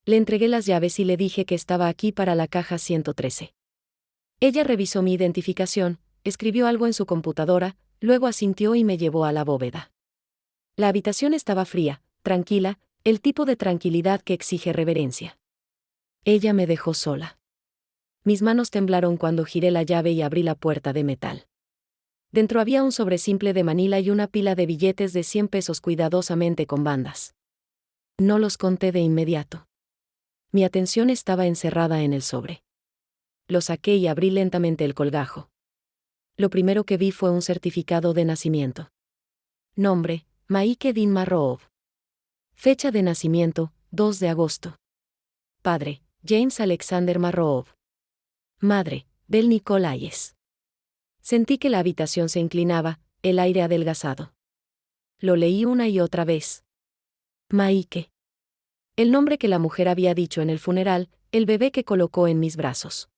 Le entregué las llaves y le dije que estaba aquí para la caja 113. Ella revisó mi identificación, escribió algo en su computadora, luego asintió y me llevó a la bóveda. La habitación estaba fría, tranquila, el tipo de tranquilidad que exige reverencia. Ella me dejó sola. Mis manos temblaron cuando giré la llave y abrí la puerta de metal. Dentro había un sobre simple de Manila y una pila de billetes de 100 pesos cuidadosamente con bandas. No los conté de inmediato. Mi atención estaba encerrada en el sobre. Lo saqué y abrí lentamente el colgajo. Lo primero que vi fue un certificado de nacimiento. Nombre, Maike Din Marroov. Fecha de nacimiento, 2 de agosto. Padre, James Alexander Marroov. Madre, Bel Nicolaies. Sentí que la habitación se inclinaba, el aire adelgazado. Lo leí una y otra vez. Maike. El nombre que la mujer había dicho en el funeral, el bebé que colocó en mis brazos.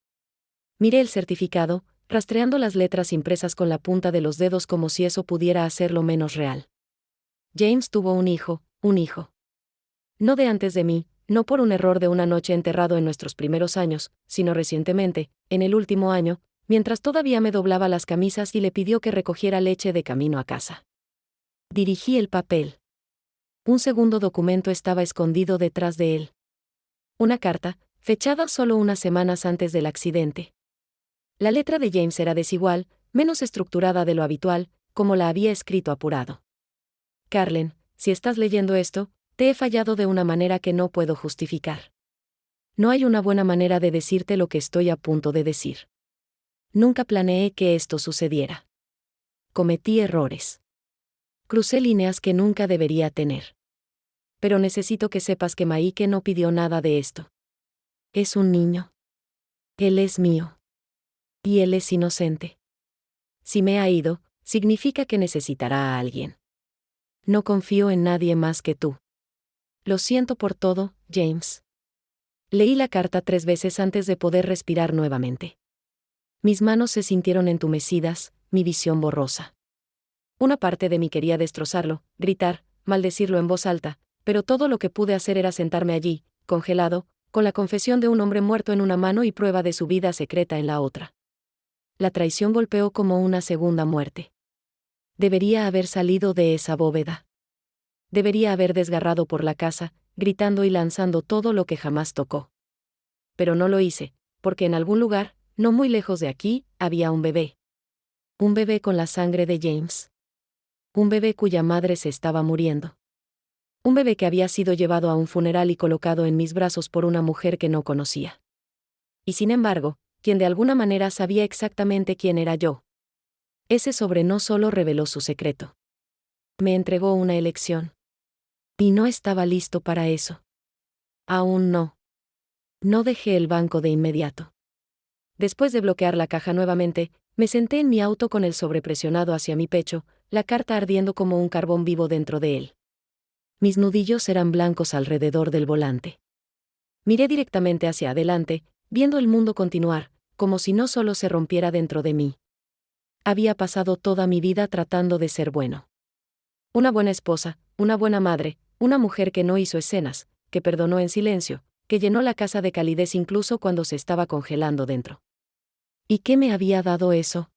Miré el certificado, rastreando las letras impresas con la punta de los dedos como si eso pudiera hacerlo menos real. James tuvo un hijo, un hijo. No de antes de mí, no por un error de una noche enterrado en nuestros primeros años, sino recientemente, en el último año, mientras todavía me doblaba las camisas y le pidió que recogiera leche de camino a casa. Dirigí el papel. Un segundo documento estaba escondido detrás de él. Una carta, fechada solo unas semanas antes del accidente. La letra de James era desigual, menos estructurada de lo habitual, como la había escrito apurado. Carlen, si estás leyendo esto, te he fallado de una manera que no puedo justificar. No hay una buena manera de decirte lo que estoy a punto de decir. Nunca planeé que esto sucediera. Cometí errores. Crucé líneas que nunca debería tener. Pero necesito que sepas que Maike no pidió nada de esto. Es un niño. Él es mío. Y él es inocente. Si me ha ido, significa que necesitará a alguien. No confío en nadie más que tú. Lo siento por todo, James. Leí la carta 3 veces antes de poder respirar nuevamente. Mis manos se sintieron entumecidas, mi visión borrosa. Una parte de mí quería destrozarlo, gritar, maldecirlo en voz alta, pero todo lo que pude hacer era sentarme allí, congelado, con la confesión de un hombre muerto en una mano y prueba de su vida secreta en la otra. La traición golpeó como una segunda muerte. Debería haber salido de esa bóveda. Debería haber desgarrado por la casa, gritando y lanzando todo lo que jamás tocó. Pero no lo hice, porque en algún lugar, no muy lejos de aquí, había un bebé. Un bebé con la sangre de James. Un bebé cuya madre se estaba muriendo. Un bebé que había sido llevado a un funeral y colocado en mis brazos por una mujer que no conocía. Y sin embargo, quien de alguna manera sabía exactamente quién era yo. Ese sobre no solo reveló su secreto. Me entregó una elección. Y no estaba listo para eso. Aún no. No dejé el banco de inmediato. Después de bloquear la caja nuevamente, me senté en mi auto con el sobre presionado hacia mi pecho, la carta ardiendo como un carbón vivo dentro de él. Mis nudillos eran blancos alrededor del volante. Miré directamente hacia adelante, viendo el mundo continuar, como si no solo se rompiera dentro de mí. Había pasado toda mi vida tratando de ser bueno. Una buena esposa, una buena madre, una mujer que no hizo escenas, que perdonó en silencio, que llenó la casa de calidez incluso cuando se estaba congelando dentro. ¿Y qué me había dado eso?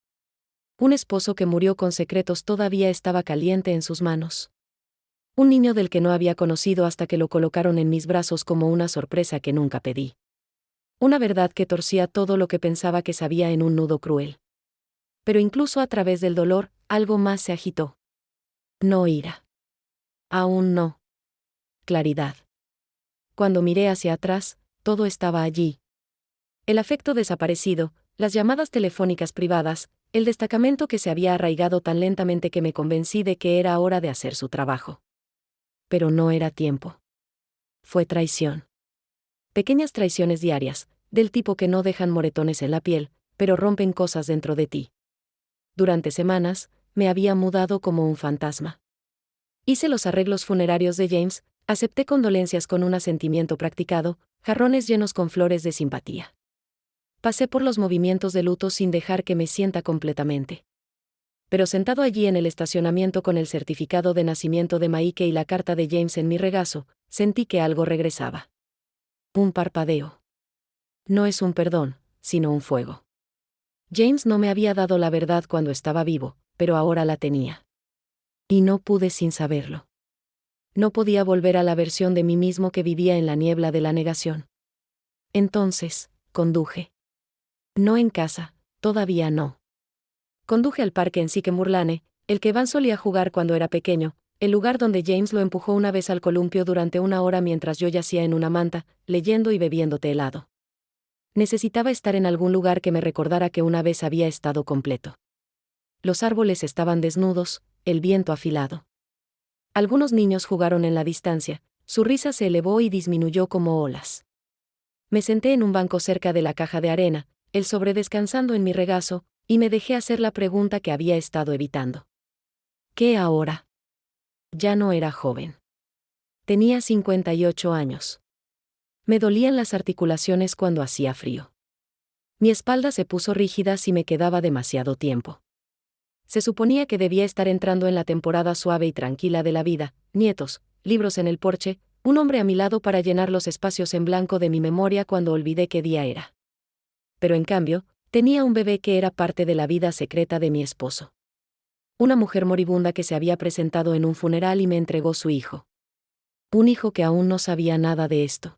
Un esposo que murió con secretos todavía estaba caliente en sus manos. Un niño del que no había conocido hasta que lo colocaron en mis brazos como una sorpresa que nunca pedí. Una verdad que torcía todo lo que pensaba que sabía en un nudo cruel. Pero incluso a través del dolor, algo más se agitó. No ira. Aún no. Claridad. Cuando miré hacia atrás, todo estaba allí. El afecto desaparecido, las llamadas telefónicas privadas, el destacamento que se había arraigado tan lentamente que me convencí de que era hora de hacer su trabajo. Pero no era tiempo. Fue traición. Pequeñas traiciones diarias, del tipo que no dejan moretones en la piel, pero rompen cosas dentro de ti. Durante semanas, me había mudado como un fantasma. Hice los arreglos funerarios de James, acepté condolencias con un asentimiento practicado, jarrones llenos con flores de simpatía. Pasé por los movimientos de luto sin dejar que me sienta completamente. Pero sentado allí en el estacionamiento con el certificado de nacimiento de Maike y la carta de James en mi regazo, sentí que algo regresaba. Un parpadeo. No es un perdón, sino un fuego. James no me había dado la verdad cuando estaba vivo, pero ahora la tenía. Y no pude sin saberlo. No podía volver a la versión de mí mismo que vivía en la niebla de la negación. Entonces, conduje. No en casa, todavía no. Conduje al parque en Sycamore, el que Van solía jugar cuando era pequeño, el lugar donde James lo empujó una vez al columpio durante una hora mientras yo yacía en una manta, leyendo y bebiendo té helado. Necesitaba estar en algún lugar que me recordara que una vez había estado completo. Los árboles estaban desnudos, el viento afilado. Algunos niños jugaron en la distancia, su risa se elevó y disminuyó como olas. Me senté en un banco cerca de la caja de arena, el sobre descansando en mi regazo, y me dejé hacer la pregunta que había estado evitando. ¿Qué ahora? Ya no era joven. Tenía 58 años. Me dolían las articulaciones cuando hacía frío. Mi espalda se puso rígida si me quedaba demasiado tiempo. Se suponía que debía estar entrando en la temporada suave y tranquila de la vida, nietos, libros en el porche, un hombre a mi lado para llenar los espacios en blanco de mi memoria cuando olvidé qué día era. Pero en cambio, tenía un bebé que era parte de la vida secreta de mi esposo. Una mujer moribunda que se había presentado en un funeral y me entregó su hijo. Un hijo que aún no sabía nada de esto.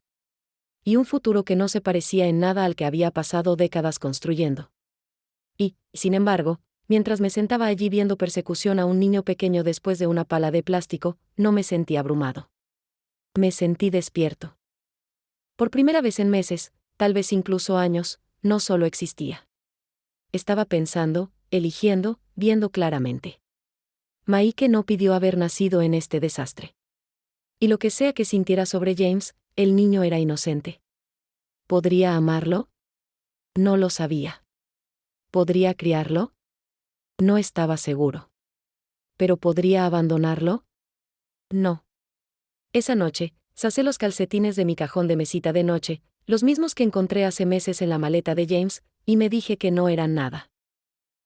Y un futuro que no se parecía en nada al que había pasado décadas construyendo. Y, sin embargo, mientras me sentaba allí viendo persecución a un niño pequeño después de una pala de plástico, no me sentí abrumado. Me sentí despierto. Por primera vez en meses, tal vez incluso años, no solo existía. Estaba pensando, eligiendo, viendo claramente. Maike no pidió haber nacido en este desastre. Y lo que sea que sintiera sobre James, el niño era inocente. ¿Podría amarlo? No lo sabía. ¿Podría criarlo? No estaba seguro. ¿Pero podría abandonarlo? No. Esa noche, sacé los calcetines de mi cajón de mesita de noche, los mismos que encontré hace meses en la maleta de James, y me dije que no eran nada.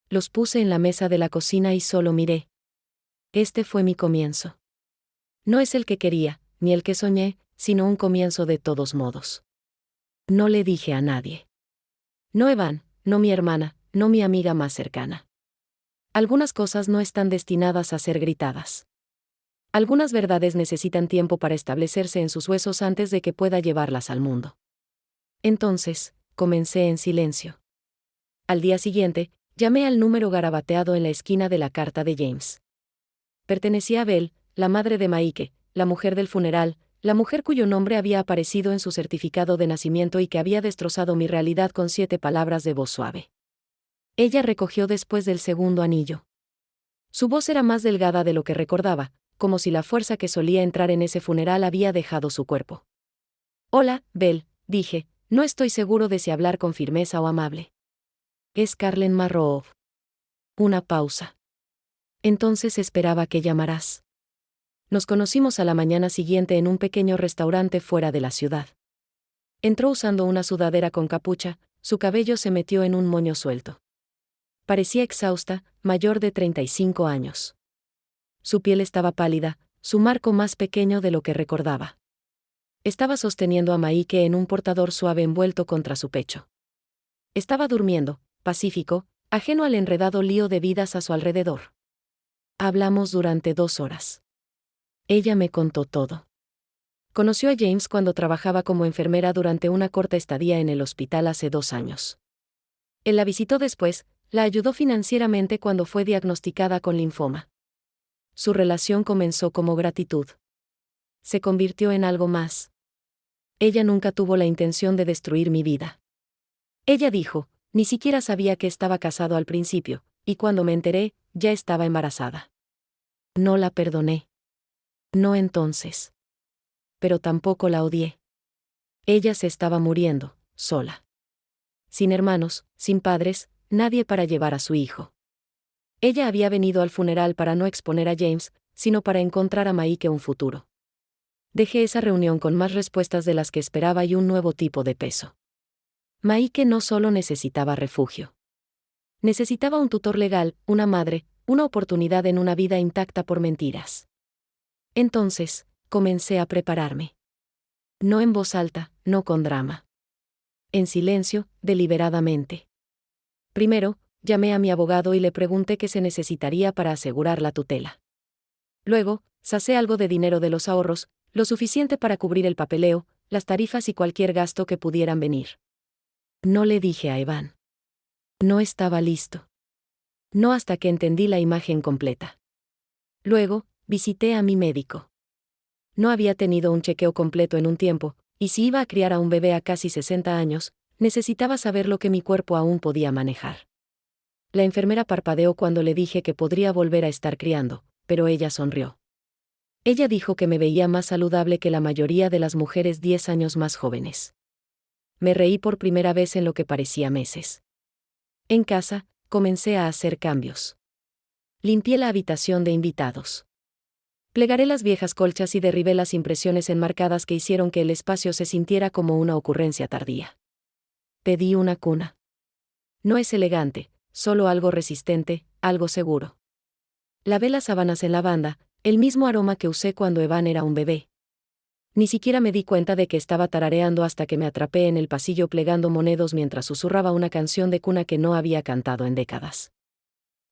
Los puse en la mesa de la cocina y solo miré. Este fue mi comienzo. No es el que quería, ni el que soñé, sino un comienzo de todos modos. No le dije a nadie. No Evan, no mi hermana, no mi amiga más cercana. Algunas cosas no están destinadas a ser gritadas. Algunas verdades necesitan tiempo para establecerse en sus huesos antes de que pueda llevarlas al mundo. Entonces, comencé en silencio. Al día siguiente, llamé al número garabateado en la esquina de la carta de James. Pertenecía a Belle, la madre de Maike, la mujer del funeral, la mujer cuyo nombre había aparecido en su certificado de nacimiento y que había destrozado mi realidad con 7 palabras de voz suave. Ella recogió después del segundo anillo. Su voz era más delgada de lo que recordaba, como si la fuerza que solía entrar en ese funeral había dejado su cuerpo. Hola, Belle, dije, no estoy seguro de si hablar con firmeza o amable. Es Carlen Marrow. Una pausa. Entonces esperaba que llamaras. Nos conocimos a la mañana siguiente en un pequeño restaurante fuera de la ciudad. Entró usando una sudadera con capucha, su cabello se metió en un moño suelto. Parecía exhausta, mayor de 35 años. Su piel estaba pálida, su marco más pequeño de lo que recordaba. Estaba sosteniendo a Maike en un portador suave envuelto contra su pecho. Estaba durmiendo, pacífico, ajeno al enredado lío de vidas a su alrededor. Hablamos durante 2 horas. Ella me contó todo. Conoció a James cuando trabajaba como enfermera durante una corta estadía en el hospital hace 2 años. Él la visitó después, la ayudó financieramente cuando fue diagnosticada con linfoma. Su relación comenzó como gratitud. Se convirtió en algo más. Ella nunca tuvo la intención de destruir mi vida. Ella dijo, ni siquiera sabía que estaba casado al principio, y cuando me enteré, ya estaba embarazada. No la perdoné. No entonces. Pero tampoco la odié. Ella se estaba muriendo, sola. Sin hermanos, sin padres, nadie para llevar a su hijo. Ella había venido al funeral para no exponer a James, sino para encontrar a Maike un futuro. Dejé esa reunión con más respuestas de las que esperaba y un nuevo tipo de peso. Maike no solo necesitaba refugio. Necesitaba un tutor legal, una madre, una oportunidad en una vida intacta por mentiras. Entonces, comencé a prepararme. No en voz alta, no con drama. En silencio, deliberadamente. Primero, llamé a mi abogado y le pregunté qué se necesitaría para asegurar la tutela. Luego, sacé algo de dinero de los ahorros, lo suficiente para cubrir el papeleo, las tarifas y cualquier gasto que pudieran venir. No le dije a Evan. No estaba listo. No hasta que entendí la imagen completa. Luego, visité a mi médico. No había tenido un chequeo completo en un tiempo, y si iba a criar a un bebé a casi 60 años, necesitaba saber lo que mi cuerpo aún podía manejar. La enfermera parpadeó cuando le dije que podría volver a estar criando, pero ella sonrió. Ella dijo que me veía más saludable que la mayoría de las mujeres 10 años más jóvenes. Me reí por primera vez en lo que parecía meses. En casa, comencé a hacer cambios. Limpié la habitación de invitados. Plegaré las viejas colchas y derribé las impresiones enmarcadas que hicieron que el espacio se sintiera como una ocurrencia tardía. Pedí una cuna. No es elegante, solo algo resistente, algo seguro. Lavé las sábanas en lavanda, el mismo aroma que usé cuando Evan era un bebé. Ni siquiera me di cuenta de que estaba tarareando hasta que me atrapé en el pasillo plegando monedos mientras susurraba una canción de cuna que no había cantado en décadas.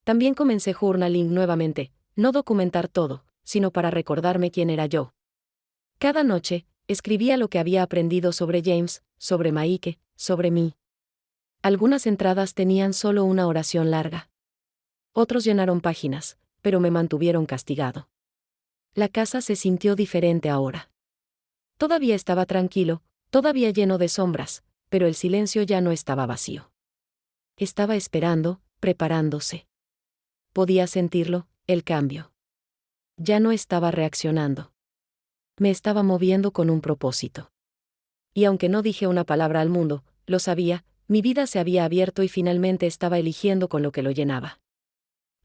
También comencé journaling nuevamente, no documentar todo, sino para recordarme quién era yo. Cada noche, escribía lo que había aprendido sobre James, sobre Maike, sobre mí. Algunas entradas tenían solo una oración larga. Otros llenaron páginas, pero me mantuvieron castigado. La casa se sintió diferente ahora. Todavía estaba tranquilo, todavía lleno de sombras, pero el silencio ya no estaba vacío. Estaba esperando, preparándose. Podía sentirlo, el cambio. Ya no estaba reaccionando. Me estaba moviendo con un propósito. Y aunque no dije una palabra al mundo, lo sabía, mi vida se había abierto y finalmente estaba eligiendo con lo que lo llenaba.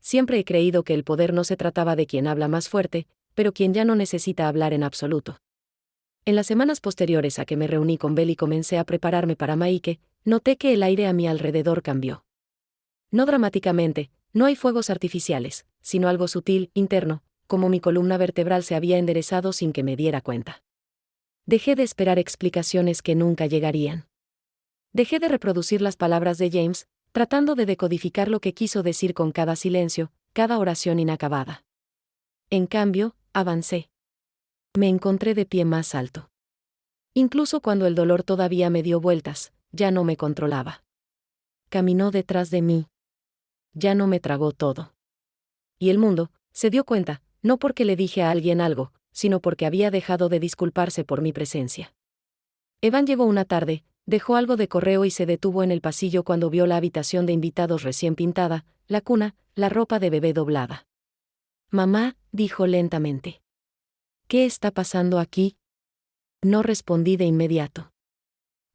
Siempre he creído que el poder no se trataba de quien habla más fuerte, pero quien ya no necesita hablar en absoluto. En las semanas posteriores a que me reuní con Bell y comencé a prepararme para Maike, noté que el aire a mi alrededor cambió. No dramáticamente, no hay fuegos artificiales, sino algo sutil, interno, como mi columna vertebral se había enderezado sin que me diera cuenta. Dejé de esperar explicaciones que nunca llegarían. Dejé de reproducir las palabras de James, tratando de decodificar lo que quiso decir con cada silencio, cada oración inacabada. En cambio, avancé. Me encontré de pie más alto. Incluso cuando el dolor todavía me dio vueltas, ya no me controlaba. Caminó detrás de mí. Ya no me tragó todo. Y el mundo se dio cuenta, no porque le dije a alguien algo, sino porque había dejado de disculparse por mi presencia. Evan llegó una tarde, dejó algo de correo y se detuvo en el pasillo cuando vio la habitación de invitados recién pintada, la cuna, la ropa de bebé doblada. «Mamá», dijo lentamente. «¿Qué está pasando aquí?» No respondí de inmediato.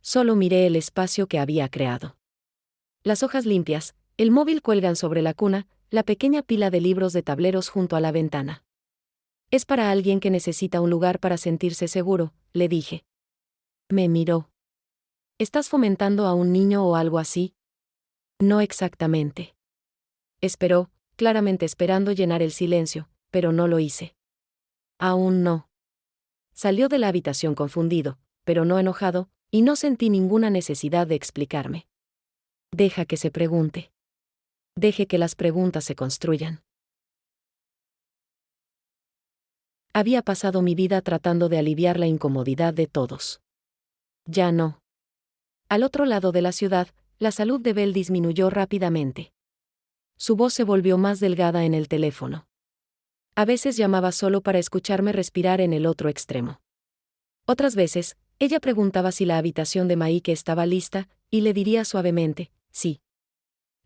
Solo miré el espacio que había creado. Las hojas limpias, el móvil cuelgan sobre la cuna, la pequeña pila de libros de tableros junto a la ventana. «Es para alguien que necesita un lugar para sentirse seguro», le dije. Me miró. «¿Estás fomentando a un niño o algo así?» «No exactamente». Esperó, claramente esperando llenar el silencio, pero no lo hice. «Aún no». Salió de la habitación confundido, pero no enojado, y no sentí ninguna necesidad de explicarme. Deja que se pregunte. Deje que las preguntas se construyan. Había pasado mi vida tratando de aliviar la incomodidad de todos. Ya no. Al otro lado de la ciudad, la salud de Bell disminuyó rápidamente. Su voz se volvió más delgada en el teléfono. A veces llamaba solo para escucharme respirar en el otro extremo. Otras veces, ella preguntaba si la habitación de Maike estaba lista, y le diría suavemente, sí.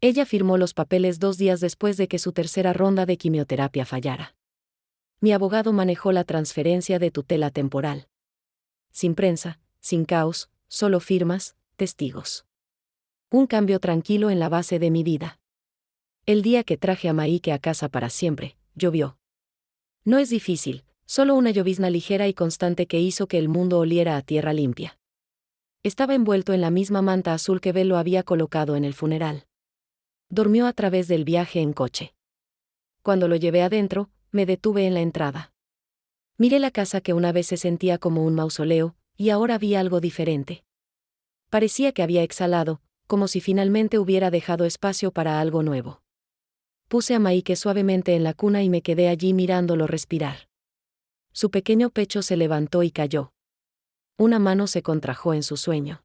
Ella firmó los papeles 2 días después de que su tercera ronda de quimioterapia fallara. Mi abogado manejó la transferencia de tutela temporal. Sin prensa, sin caos, solo firmas, testigos. Un cambio tranquilo en la base de mi vida. El día que traje a Maike a casa para siempre, llovió. No es difícil, solo una llovizna ligera y constante que hizo que el mundo oliera a tierra limpia. Estaba envuelto en la misma manta azul que Bell lo había colocado en el funeral. Durmió a través del viaje en coche. Cuando lo llevé adentro, me detuve en la entrada. Miré la casa que una vez se sentía como un mausoleo, y ahora vi algo diferente. Parecía que había exhalado, como si finalmente hubiera dejado espacio para algo nuevo. Puse a Maike suavemente en la cuna y me quedé allí mirándolo respirar. Su pequeño pecho se levantó y cayó. Una mano se contrajo en su sueño.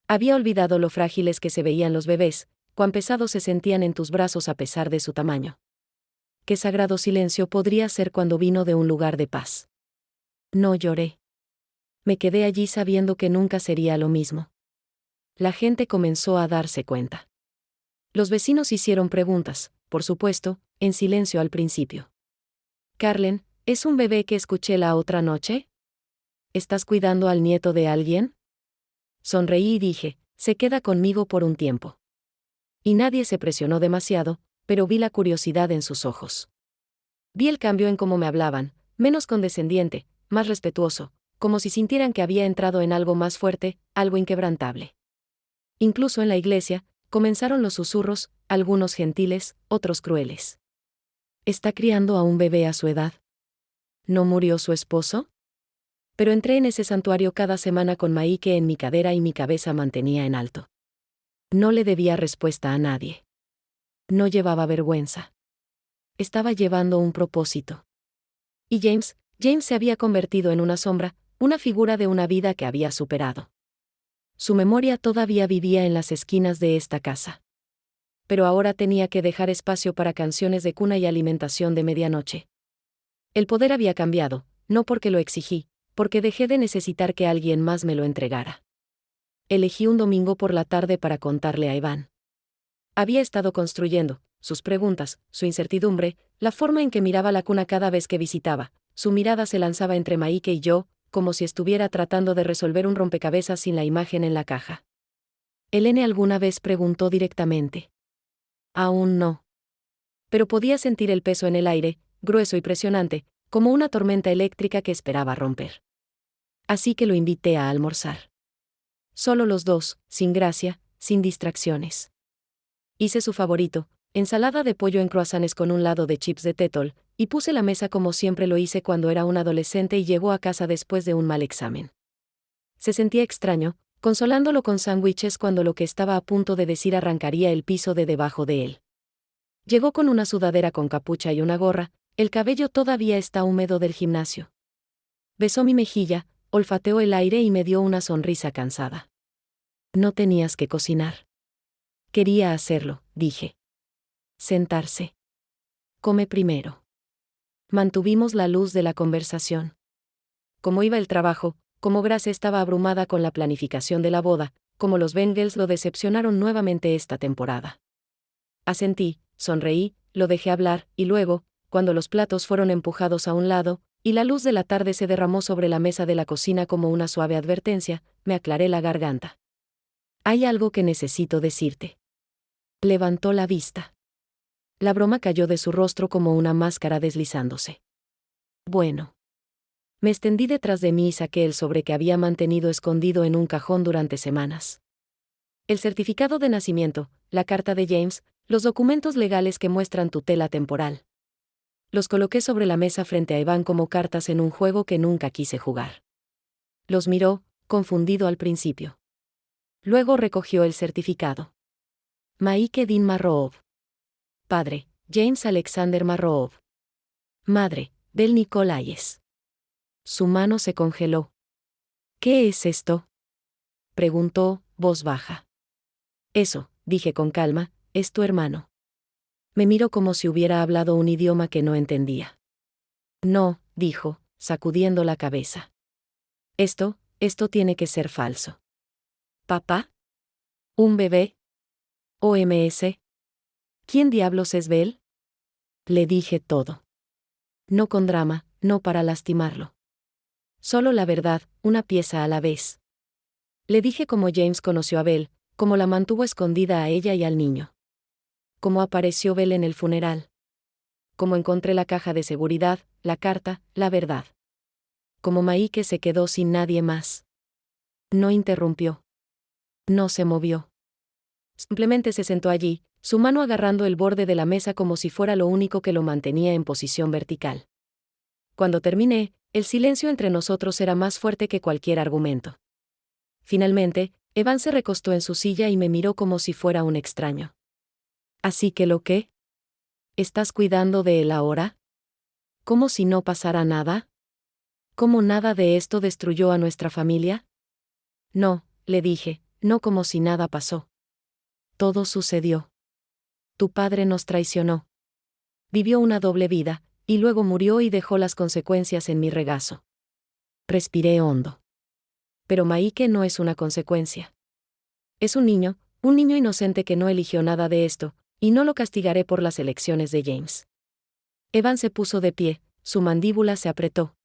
Había olvidado lo frágiles que se veían los bebés, cuán pesados se sentían en tus brazos a pesar de su tamaño. Qué sagrado silencio podría ser cuando vino de un lugar de paz. No lloré. Me quedé allí sabiendo que nunca sería lo mismo. La gente comenzó a darse cuenta. Los vecinos hicieron preguntas, por supuesto, en silencio al principio. «Carlen, ¿es un bebé que escuché la otra noche? ¿Estás cuidando al nieto de alguien?» Sonreí y dije, «Se queda conmigo por un tiempo». Y nadie se presionó demasiado, pero vi la curiosidad en sus ojos. Vi el cambio en cómo me hablaban, menos condescendiente, más respetuoso, como si sintieran que había entrado en algo más fuerte, algo inquebrantable. Incluso en la iglesia, comenzaron los susurros, algunos gentiles, otros crueles. ¿Está criando a un bebé a su edad? ¿No murió su esposo? Pero entré en ese santuario cada semana con Maike en mi cadera y mi cabeza mantenía en alto. No le debía respuesta a nadie. No llevaba vergüenza. Estaba llevando un propósito. Y James se había convertido en una sombra, una figura de una vida que había superado. Su memoria todavía vivía en las esquinas de esta casa. Pero ahora tenía que dejar espacio para canciones de cuna y alimentación de medianoche. El poder había cambiado, no porque lo exigí, porque dejé de necesitar que alguien más me lo entregara. Elegí un domingo por la tarde para contarle a Evan. Había estado construyendo, sus preguntas, su incertidumbre, la forma en que miraba la cuna cada vez que visitaba, su mirada se lanzaba entre Maike y yo, como si estuviera tratando de resolver un rompecabezas sin la imagen en la caja. Helene alguna vez preguntó directamente. Aún no. Pero podía sentir el peso en el aire, grueso y presionante, como una tormenta eléctrica que esperaba romper. Así que lo invité a almorzar. Solo los dos, sin gracia, sin distracciones. Hice su favorito, ensalada de pollo en croissants con un lado de chips de Tetol, y puse la mesa como siempre lo hice cuando era un adolescente y llegó a casa después de un mal examen. Se sentía extraño, consolándolo con sándwiches cuando lo que estaba a punto de decir arrancaría el piso de debajo de él. Llegó con una sudadera con capucha y una gorra, el cabello todavía está húmedo del gimnasio. Besó mi mejilla, olfateó el aire y me dio una sonrisa cansada. No tenías que cocinar. Quería hacerlo, dije. Sentarse. Come primero. Mantuvimos la luz de la conversación. Cómo iba el trabajo, cómo Grace estaba abrumada con la planificación de la boda, cómo los Bengals lo decepcionaron nuevamente esta temporada. Asentí, sonreí, lo dejé hablar, y luego, cuando los platos fueron empujados a un lado, y la luz de la tarde se derramó sobre la mesa de la cocina como una suave advertencia, me aclaré la garganta. Hay algo que necesito decirte. Levantó la vista. La broma cayó de su rostro como una máscara deslizándose. Bueno. Me extendí detrás de mí y saqué el sobre que había mantenido escondido en un cajón durante semanas. El certificado de nacimiento, la carta de James, los documentos legales que muestran tutela temporal. Los coloqué sobre la mesa frente a Evan como cartas en un juego que nunca quise jugar. Los miró, confundido al principio. Luego recogió el certificado. Maike Dean Marroov. Padre, James Alexander Marroov. Madre, Bel Nicolaies. Su mano se congeló. ¿Qué es esto?, preguntó, voz baja. Eso, dije con calma, es tu hermano. Me miró como si hubiera hablado un idioma que no entendía. No, dijo, sacudiendo la cabeza. Esto tiene que ser falso. ¿Papá? ¿Un bebé? ¿OMS? ¿Quién diablos es Bel? Le dije todo. No con drama, no para lastimarlo. Solo la verdad, una pieza a la vez. Le dije cómo James conoció a Bel, cómo la mantuvo escondida a ella y al niño. Cómo apareció Bel en el funeral. Cómo encontré la caja de seguridad, la carta, la verdad. Cómo Maike se quedó sin nadie más. No interrumpió. No se movió. Simplemente se sentó allí, su mano agarrando el borde de la mesa como si fuera lo único que lo mantenía en posición vertical. Cuando terminé, el silencio entre nosotros era más fuerte que cualquier argumento. Finalmente, Evan se recostó en su silla y me miró como si fuera un extraño. ¿Así que lo qué? ¿Estás cuidando de él ahora? ¿Como si no pasara nada? ¿Cómo nada de esto destruyó a nuestra familia? No, le dije, no como si nada pasó. Todo sucedió. Tu padre nos traicionó. Vivió una doble vida, y luego murió y dejó las consecuencias en mi regazo. Respiré hondo. Pero Maike no es una consecuencia. Es un niño inocente que no eligió nada de esto, y no lo castigaré por las elecciones de James. Evan se puso de pie, su mandíbula se apretó.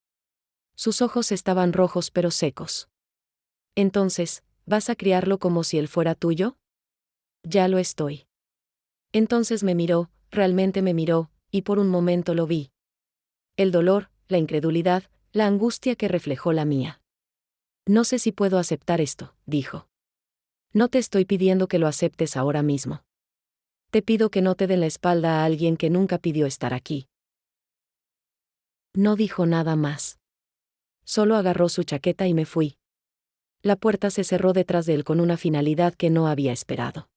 Sus ojos estaban rojos pero secos. Entonces, ¿vas a criarlo como si él fuera tuyo? Ya lo estoy. Entonces me miró, realmente me miró, y por un momento lo vi. El dolor, la incredulidad, la angustia que reflejó la mía. No sé si puedo aceptar esto, dijo. No te estoy pidiendo que lo aceptes ahora mismo. Te pido que no te den la espalda a alguien que nunca pidió estar aquí. No dijo nada más. Solo agarró su chaqueta y me fui. La puerta se cerró detrás de él con una finalidad que no había esperado.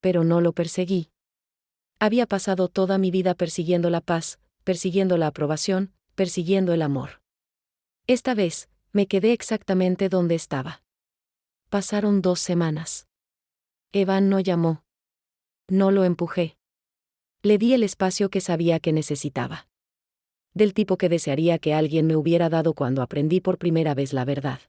Pero no lo perseguí. Había pasado toda mi vida persiguiendo la paz, persiguiendo la aprobación, persiguiendo el amor. Esta vez, me quedé exactamente donde estaba. Pasaron 2 semanas. Evan no llamó. No lo empujé. Le di el espacio que sabía que necesitaba. Del tipo que desearía que alguien me hubiera dado cuando aprendí por primera vez la verdad.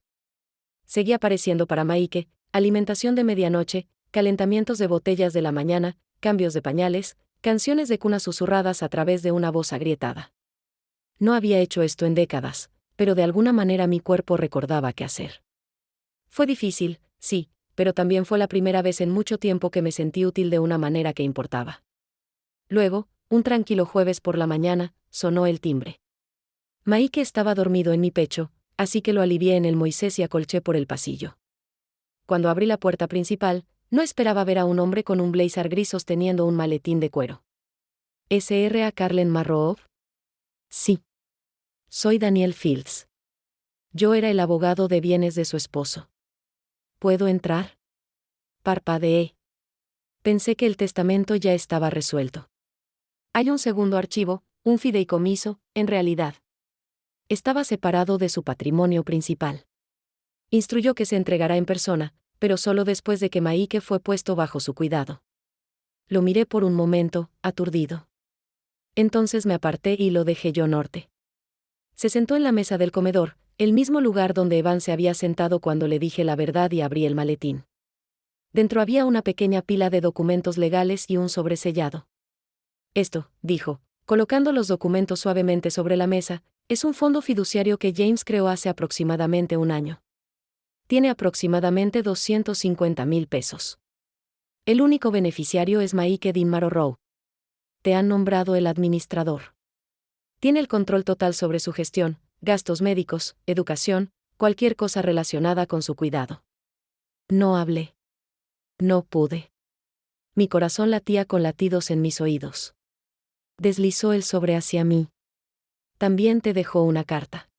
Seguía apareciendo para Maike, alimentación de medianoche, calentamientos de botellas de la mañana, cambios de pañales, canciones de cuna susurradas a través de una voz agrietada. No había hecho esto en décadas, pero de alguna manera mi cuerpo recordaba qué hacer. Fue difícil, sí, pero también fue la primera vez en mucho tiempo que me sentí útil de una manera que importaba. Luego, un tranquilo jueves por la mañana, sonó el timbre. Maike estaba dormido en mi pecho, así que lo alivié en el Moisés y acolché por el pasillo. Cuando abrí la puerta principal, no esperaba ver a un hombre con un blazer gris sosteniendo un maletín de cuero. ¿Sra Carlen Marrow? Sí. Soy Daniel Fields. Yo era el abogado de bienes de su esposo. ¿Puedo entrar? Parpadeé. Pensé que el testamento ya estaba resuelto. Hay un segundo archivo, un fideicomiso, en realidad. Estaba separado de su patrimonio principal. Instruyó que se entregará en persona, pero solo después de que Maike fue puesto bajo su cuidado. Lo miré por un momento, aturdido. Entonces me aparté y lo dejé yo norte. Se sentó en la mesa del comedor, el mismo lugar donde Evan se había sentado cuando le dije la verdad y abrí el maletín. Dentro había una pequeña pila de documentos legales y un sobresellado. Esto, dijo, colocando los documentos suavemente sobre la mesa, es un fondo fiduciario que James creó hace aproximadamente 1 año. Tiene aproximadamente 250,000 pesos. El único beneficiario es Maike Dean Marrow. Te han nombrado el administrador. Tiene el control total sobre su gestión, gastos médicos, educación, cualquier cosa relacionada con su cuidado. No hablé. No pude. Mi corazón latía con latidos en mis oídos. Deslizó el sobre hacia mí. También te dejó una carta.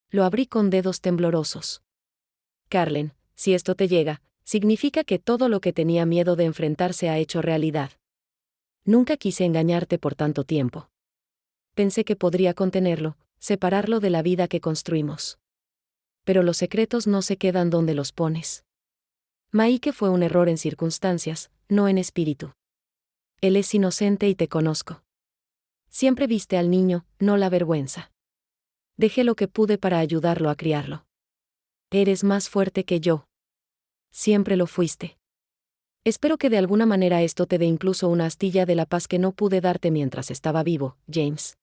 Lo abrí con dedos temblorosos. Carlen, si esto te llega, significa que todo lo que tenía miedo de enfrentar se ha hecho realidad. Nunca quise engañarte por tanto tiempo. Pensé que podría contenerlo, separarlo de la vida que construimos. Pero los secretos no se quedan donde los pones. Maike fue un error en circunstancias, no en espíritu. Él es inocente y te conozco. Siempre viste al niño, no la vergüenza. Dejé lo que pude para ayudarlo a criarlo. Eres más fuerte que yo. Siempre lo fuiste. Espero que de alguna manera esto te dé incluso una astilla de la paz que no pude darte mientras estaba vivo, James.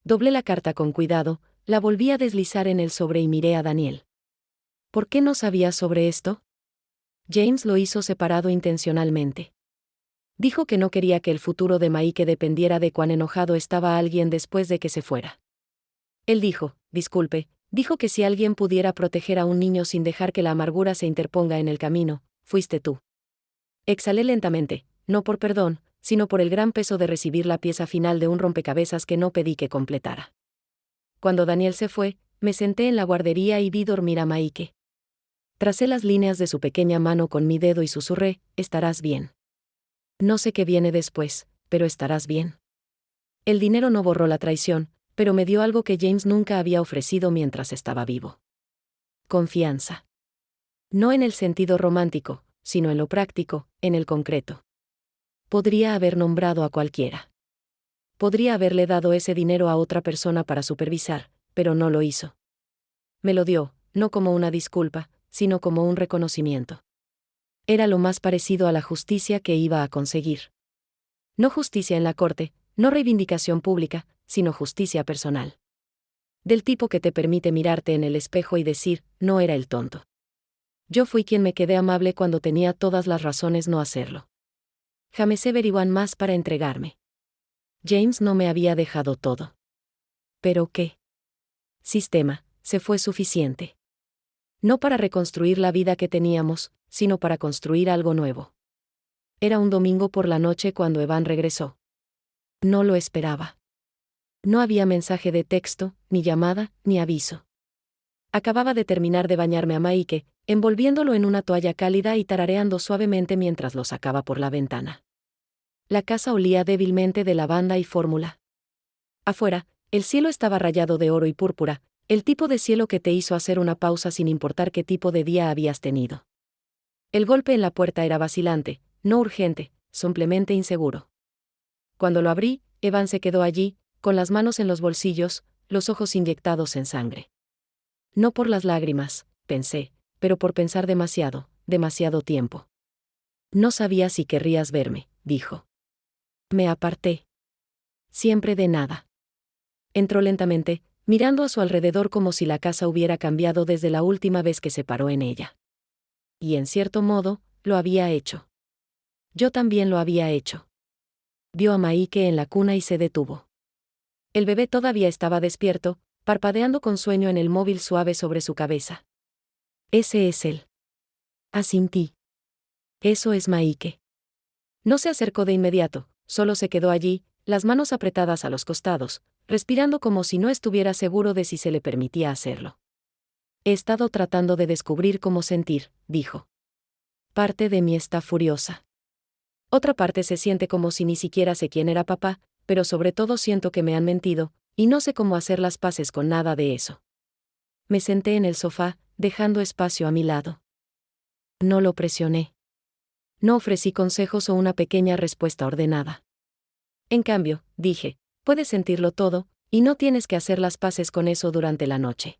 Doblé la carta con cuidado, la volví a deslizar en el sobre y miré a Daniel. ¿Por qué no sabías sobre esto? James lo hizo separado intencionalmente. Dijo que no quería que el futuro de Maike dependiera de cuán enojado estaba alguien después de que se fuera. Él dijo, disculpe, dijo que si alguien pudiera proteger a un niño sin dejar que la amargura se interponga en el camino, fuiste tú. Exhalé lentamente, no por perdón, sino por el gran peso de recibir la pieza final de un rompecabezas que no pedí que completara. Cuando Daniel se fue, me senté en la guardería y vi dormir a Maike. Tracé las líneas de su pequeña mano con mi dedo y susurré, estarás bien. No sé qué viene después, pero estarás bien. El dinero no borró la traición, pero me dio algo que James nunca había ofrecido mientras estaba vivo. Confianza. No en el sentido romántico, sino en lo práctico, en el concreto. Podría haber nombrado a cualquiera. Podría haberle dado ese dinero a otra persona para supervisar, pero no lo hizo. Me lo dio, no como una disculpa, sino como un reconocimiento. Era lo más parecido a la justicia que iba a conseguir. No justicia en la corte, no reivindicación pública, sino justicia personal. Del tipo que te permite mirarte en el espejo y decir, no era el tonto. Yo fui quien me quedé amable cuando tenía todas las razones no hacerlo. James averiguan más para entregarme. James no me había dejado todo. ¿Pero qué? Sistema, se fue suficiente. No para reconstruir la vida que teníamos, sino para construir algo nuevo. Era un domingo por la noche cuando Evan regresó. No lo esperaba. No había mensaje de texto, ni llamada, ni aviso. Acababa de terminar de bañarme a Maike, envolviéndolo en una toalla cálida y tarareando suavemente mientras lo sacaba por la ventana. La casa olía débilmente de lavanda y fórmula. Afuera, el cielo estaba rayado de oro y púrpura, el tipo de cielo que te hizo hacer una pausa sin importar qué tipo de día habías tenido. El golpe en la puerta era vacilante, no urgente, simplemente inseguro. Cuando lo abrí, Evan se quedó allí, con las manos en los bolsillos, los ojos inyectados en sangre. No por las lágrimas, pensé, pero por pensar demasiado, demasiado tiempo. No sabía si querrías verme, dijo. Me aparté. Siempre de nada. Entró lentamente, mirando a su alrededor como si la casa hubiera cambiado desde la última vez que se paró en ella. Y en cierto modo, lo había hecho. Yo también lo había hecho. Vio a Maike en la cuna y se detuvo. El bebé todavía estaba despierto, parpadeando con sueño en el móvil suave sobre su cabeza. Ese es él. Asintí. Eso es Maike. No se acercó de inmediato, solo se quedó allí, las manos apretadas a los costados, respirando como si no estuviera seguro de si se le permitía hacerlo. He estado tratando de descubrir cómo sentir, dijo. Parte de mí está furiosa. Otra parte se siente como si ni siquiera sé quién era papá, pero sobre todo siento que me han mentido, y no sé cómo hacer las paces con nada de eso. Me senté en el sofá, dejando espacio a mi lado. No lo presioné. No ofrecí consejos o una pequeña respuesta ordenada. En cambio, dije, puedes sentirlo todo, y no tienes que hacer las paces con eso durante la noche.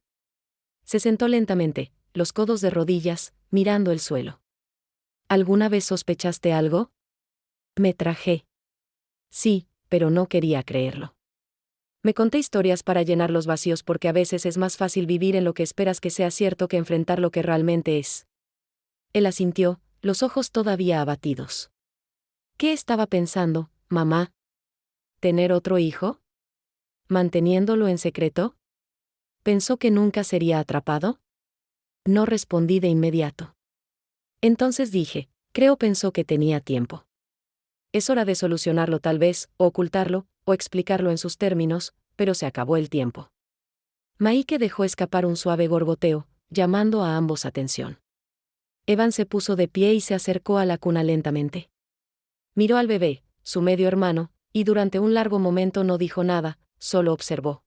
Se sentó lentamente, los codos de rodillas, mirando el suelo. ¿Alguna vez sospechaste algo? Me traje. Sí, pero no quería creerlo. Me conté historias para llenar los vacíos porque a veces es más fácil vivir en lo que esperas que sea cierto que enfrentar lo que realmente es. Él asintió, los ojos todavía abatidos. ¿Qué estaba pensando, mamá? ¿Tener otro hijo? ¿Manteniéndolo en secreto? ¿Pensó que nunca sería atrapado? No respondí de inmediato. Entonces dije, pensó que tenía tiempo. Es hora de solucionarlo tal vez, o ocultarlo, o explicarlo en sus términos, pero se acabó el tiempo. Maike dejó escapar un suave gorgoteo, llamando a ambos atención. Evan se puso de pie y se acercó a la cuna lentamente. Miró al bebé, su medio hermano, y durante un largo momento no dijo nada, solo observó.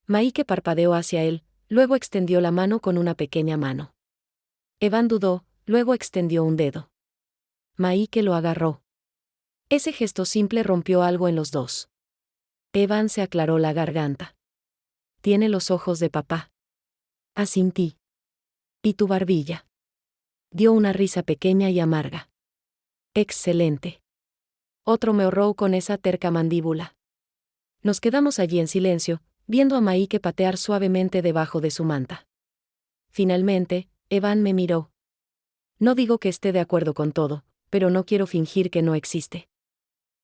Maike parpadeó hacia él, luego extendió la mano con una pequeña mano. Evan dudó, luego extendió un dedo. Maike lo agarró. Ese gesto simple rompió algo en los dos. Evan se aclaró la garganta. Tiene los ojos de papá. Asintí. ¿Y tu barbilla? Dio una risa pequeña y amarga. Excelente. Otro me ahorró con esa terca mandíbula. Nos quedamos allí en silencio, viendo a Maike patear suavemente debajo de su manta. Finalmente, Evan me miró. No digo que esté de acuerdo con todo, pero no quiero fingir que no existe.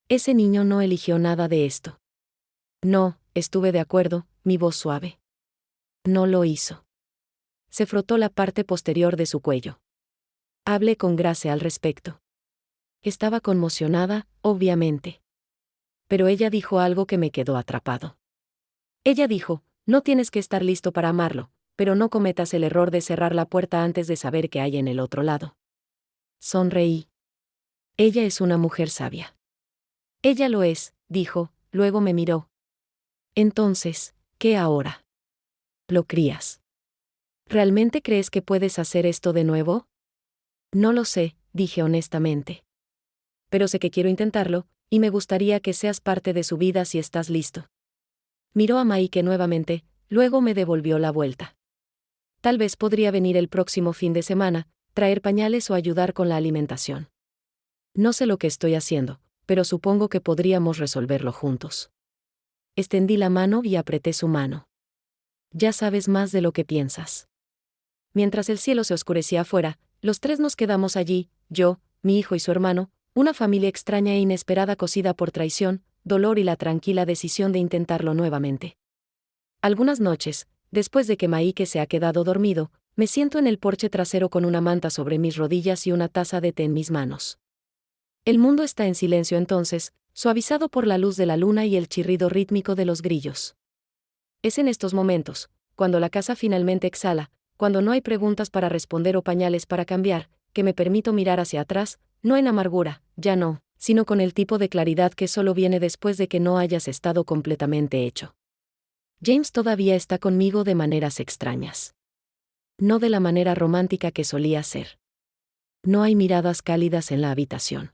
Ese niño no eligió nada de esto. No, estuve de acuerdo, mi voz suave. No lo hizo. Se frotó la parte posterior de su cuello. Hablé con Grace al respecto. Estaba conmocionada, obviamente. Pero ella dijo algo que me quedó atrapado. Ella dijo, no tienes que estar listo para amarlo, pero no cometas el error de cerrar la puerta antes de saber qué hay en el otro lado. Sonreí. Ella es una mujer sabia. Ella lo es, dijo, luego me miró. Entonces, ¿qué ahora? ¿Lo crías? ¿Realmente crees que puedes hacer esto de nuevo? No lo sé, dije honestamente. Pero sé que quiero intentarlo, y me gustaría que seas parte de su vida si estás listo. Miró a Maike nuevamente, luego me devolvió la vuelta. Tal vez podría venir el próximo fin de semana, traer pañales o ayudar con la alimentación. No sé lo que estoy haciendo, pero supongo que podríamos resolverlo juntos. Extendí la mano y apreté su mano. Ya sabes más de lo que piensas. Mientras el cielo se oscurecía afuera, los tres nos quedamos allí, yo, mi hijo y su hermano, una familia extraña e inesperada cosida por traición, dolor y la tranquila decisión de intentarlo nuevamente. Algunas noches, después de que Maike se ha quedado dormido, me siento en el porche trasero con una manta sobre mis rodillas y una taza de té en mis manos. El mundo está en silencio entonces, suavizado por la luz de la luna y el chirrido rítmico de los grillos. Es en estos momentos, cuando la casa finalmente exhala, cuando no hay preguntas para responder o pañales para cambiar, que me permito mirar hacia atrás, no en amargura, ya no, sino con el tipo de claridad que solo viene después de que no hayas estado completamente hecho. James todavía está conmigo de maneras extrañas. No de la manera romántica que solía ser. No hay miradas cálidas en la habitación.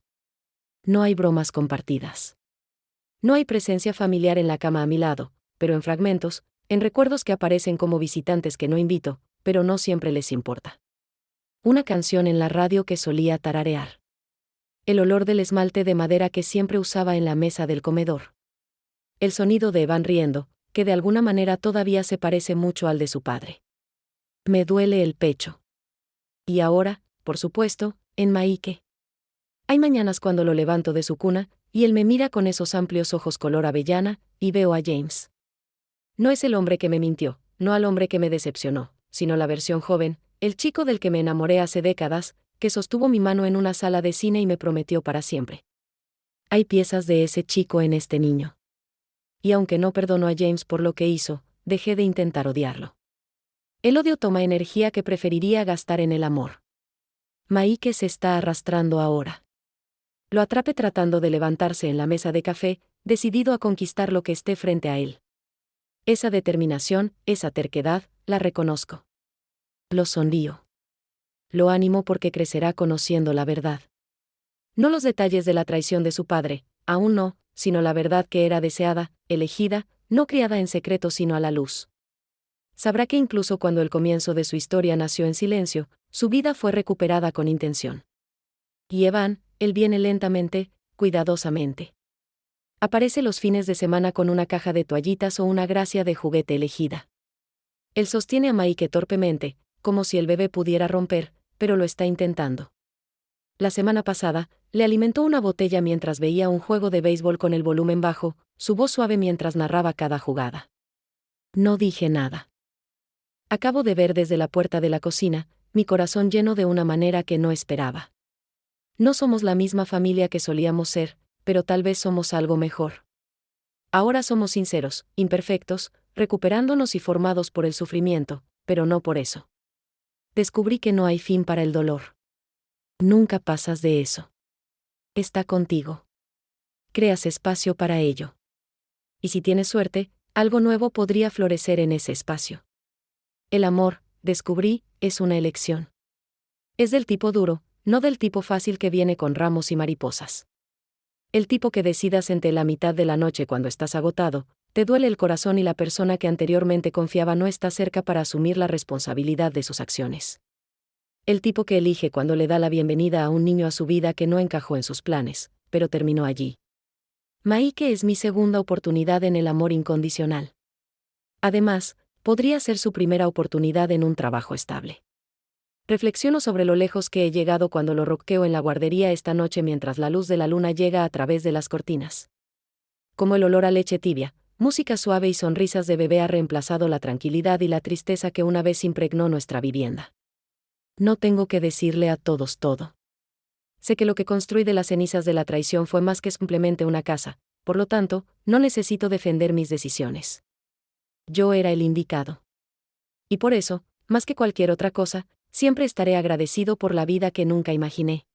No hay bromas compartidas. No hay presencia familiar en la cama a mi lado, pero en fragmentos, en recuerdos que aparecen como visitantes que no invito, pero no siempre les importa. Una canción en la radio que solía tararear. El olor del esmalte de madera que siempre usaba en la mesa del comedor. El sonido de Evan riendo, que de alguna manera todavía se parece mucho al de su padre. Me duele el pecho. Y ahora, por supuesto, en Maike. Hay mañanas cuando lo levanto de su cuna, y él me mira con esos amplios ojos color avellana, y veo a James. No es el hombre que me mintió, no al hombre que me decepcionó, sino la versión joven, el chico del que me enamoré hace décadas, que sostuvo mi mano en una sala de cine y me prometió para siempre. Hay piezas de ese chico en este niño. Y aunque no perdono a James por lo que hizo, dejé de intentar odiarlo. El odio toma energía que preferiría gastar en el amor. Maike se está arrastrando ahora. Lo atrape tratando de levantarse en la mesa de café, decidido a conquistar lo que esté frente a él. Esa determinación, esa terquedad, la reconozco. Lo sonrío. Lo animo porque crecerá conociendo la verdad. No los detalles de la traición de su padre, aún no, sino la verdad que era deseada, elegida, no criada en secreto sino a la luz. Sabrá que incluso cuando el comienzo de su historia nació en silencio, su vida fue recuperada con intención. Y Evan, él viene lentamente, cuidadosamente. Aparece los fines de semana con una caja de toallitas o una gracia de juguete elegida. Él sostiene a Maike torpemente, como si el bebé pudiera romper, pero lo está intentando. La semana pasada, le alimentó una botella mientras veía un juego de béisbol con el volumen bajo, su voz suave mientras narraba cada jugada. No dije nada. Acabo de ver desde la puerta de la cocina, mi corazón lleno de una manera que no esperaba. No somos la misma familia que solíamos ser, pero tal vez somos algo mejor. Ahora somos sinceros, imperfectos, recuperándonos y formados por el sufrimiento, pero no por eso. Descubrí que no hay fin para el dolor. Nunca pasas de eso. Está contigo. Creas espacio para ello. Y si tienes suerte, algo nuevo podría florecer en ese espacio. El amor, descubrí, es una elección. Es del tipo duro, no del tipo fácil que viene con ramos y mariposas. El tipo que decidas entre la mitad de la noche cuando estás agotado, te duele el corazón y la persona que anteriormente confiaba no está cerca para asumir la responsabilidad de sus acciones. El tipo que elige cuando le da la bienvenida a un niño a su vida que no encajó en sus planes, pero terminó allí. Maike es mi segunda oportunidad en el amor incondicional. Además, podría ser su primera oportunidad en un trabajo estable. Reflexiono sobre lo lejos que he llegado cuando lo roqueo en la guardería esta noche mientras la luz de la luna llega a través de las cortinas. Como el olor a leche tibia, música suave y sonrisas de bebé ha reemplazado la tranquilidad y la tristeza que una vez impregnó nuestra vivienda. No tengo que decirle a todos todo. Sé que lo que construí de las cenizas de la traición fue más que simplemente una casa, por lo tanto, no necesito defender mis decisiones. Yo era el indicado. Y por eso, más que cualquier otra cosa, siempre estaré agradecido por la vida que nunca imaginé.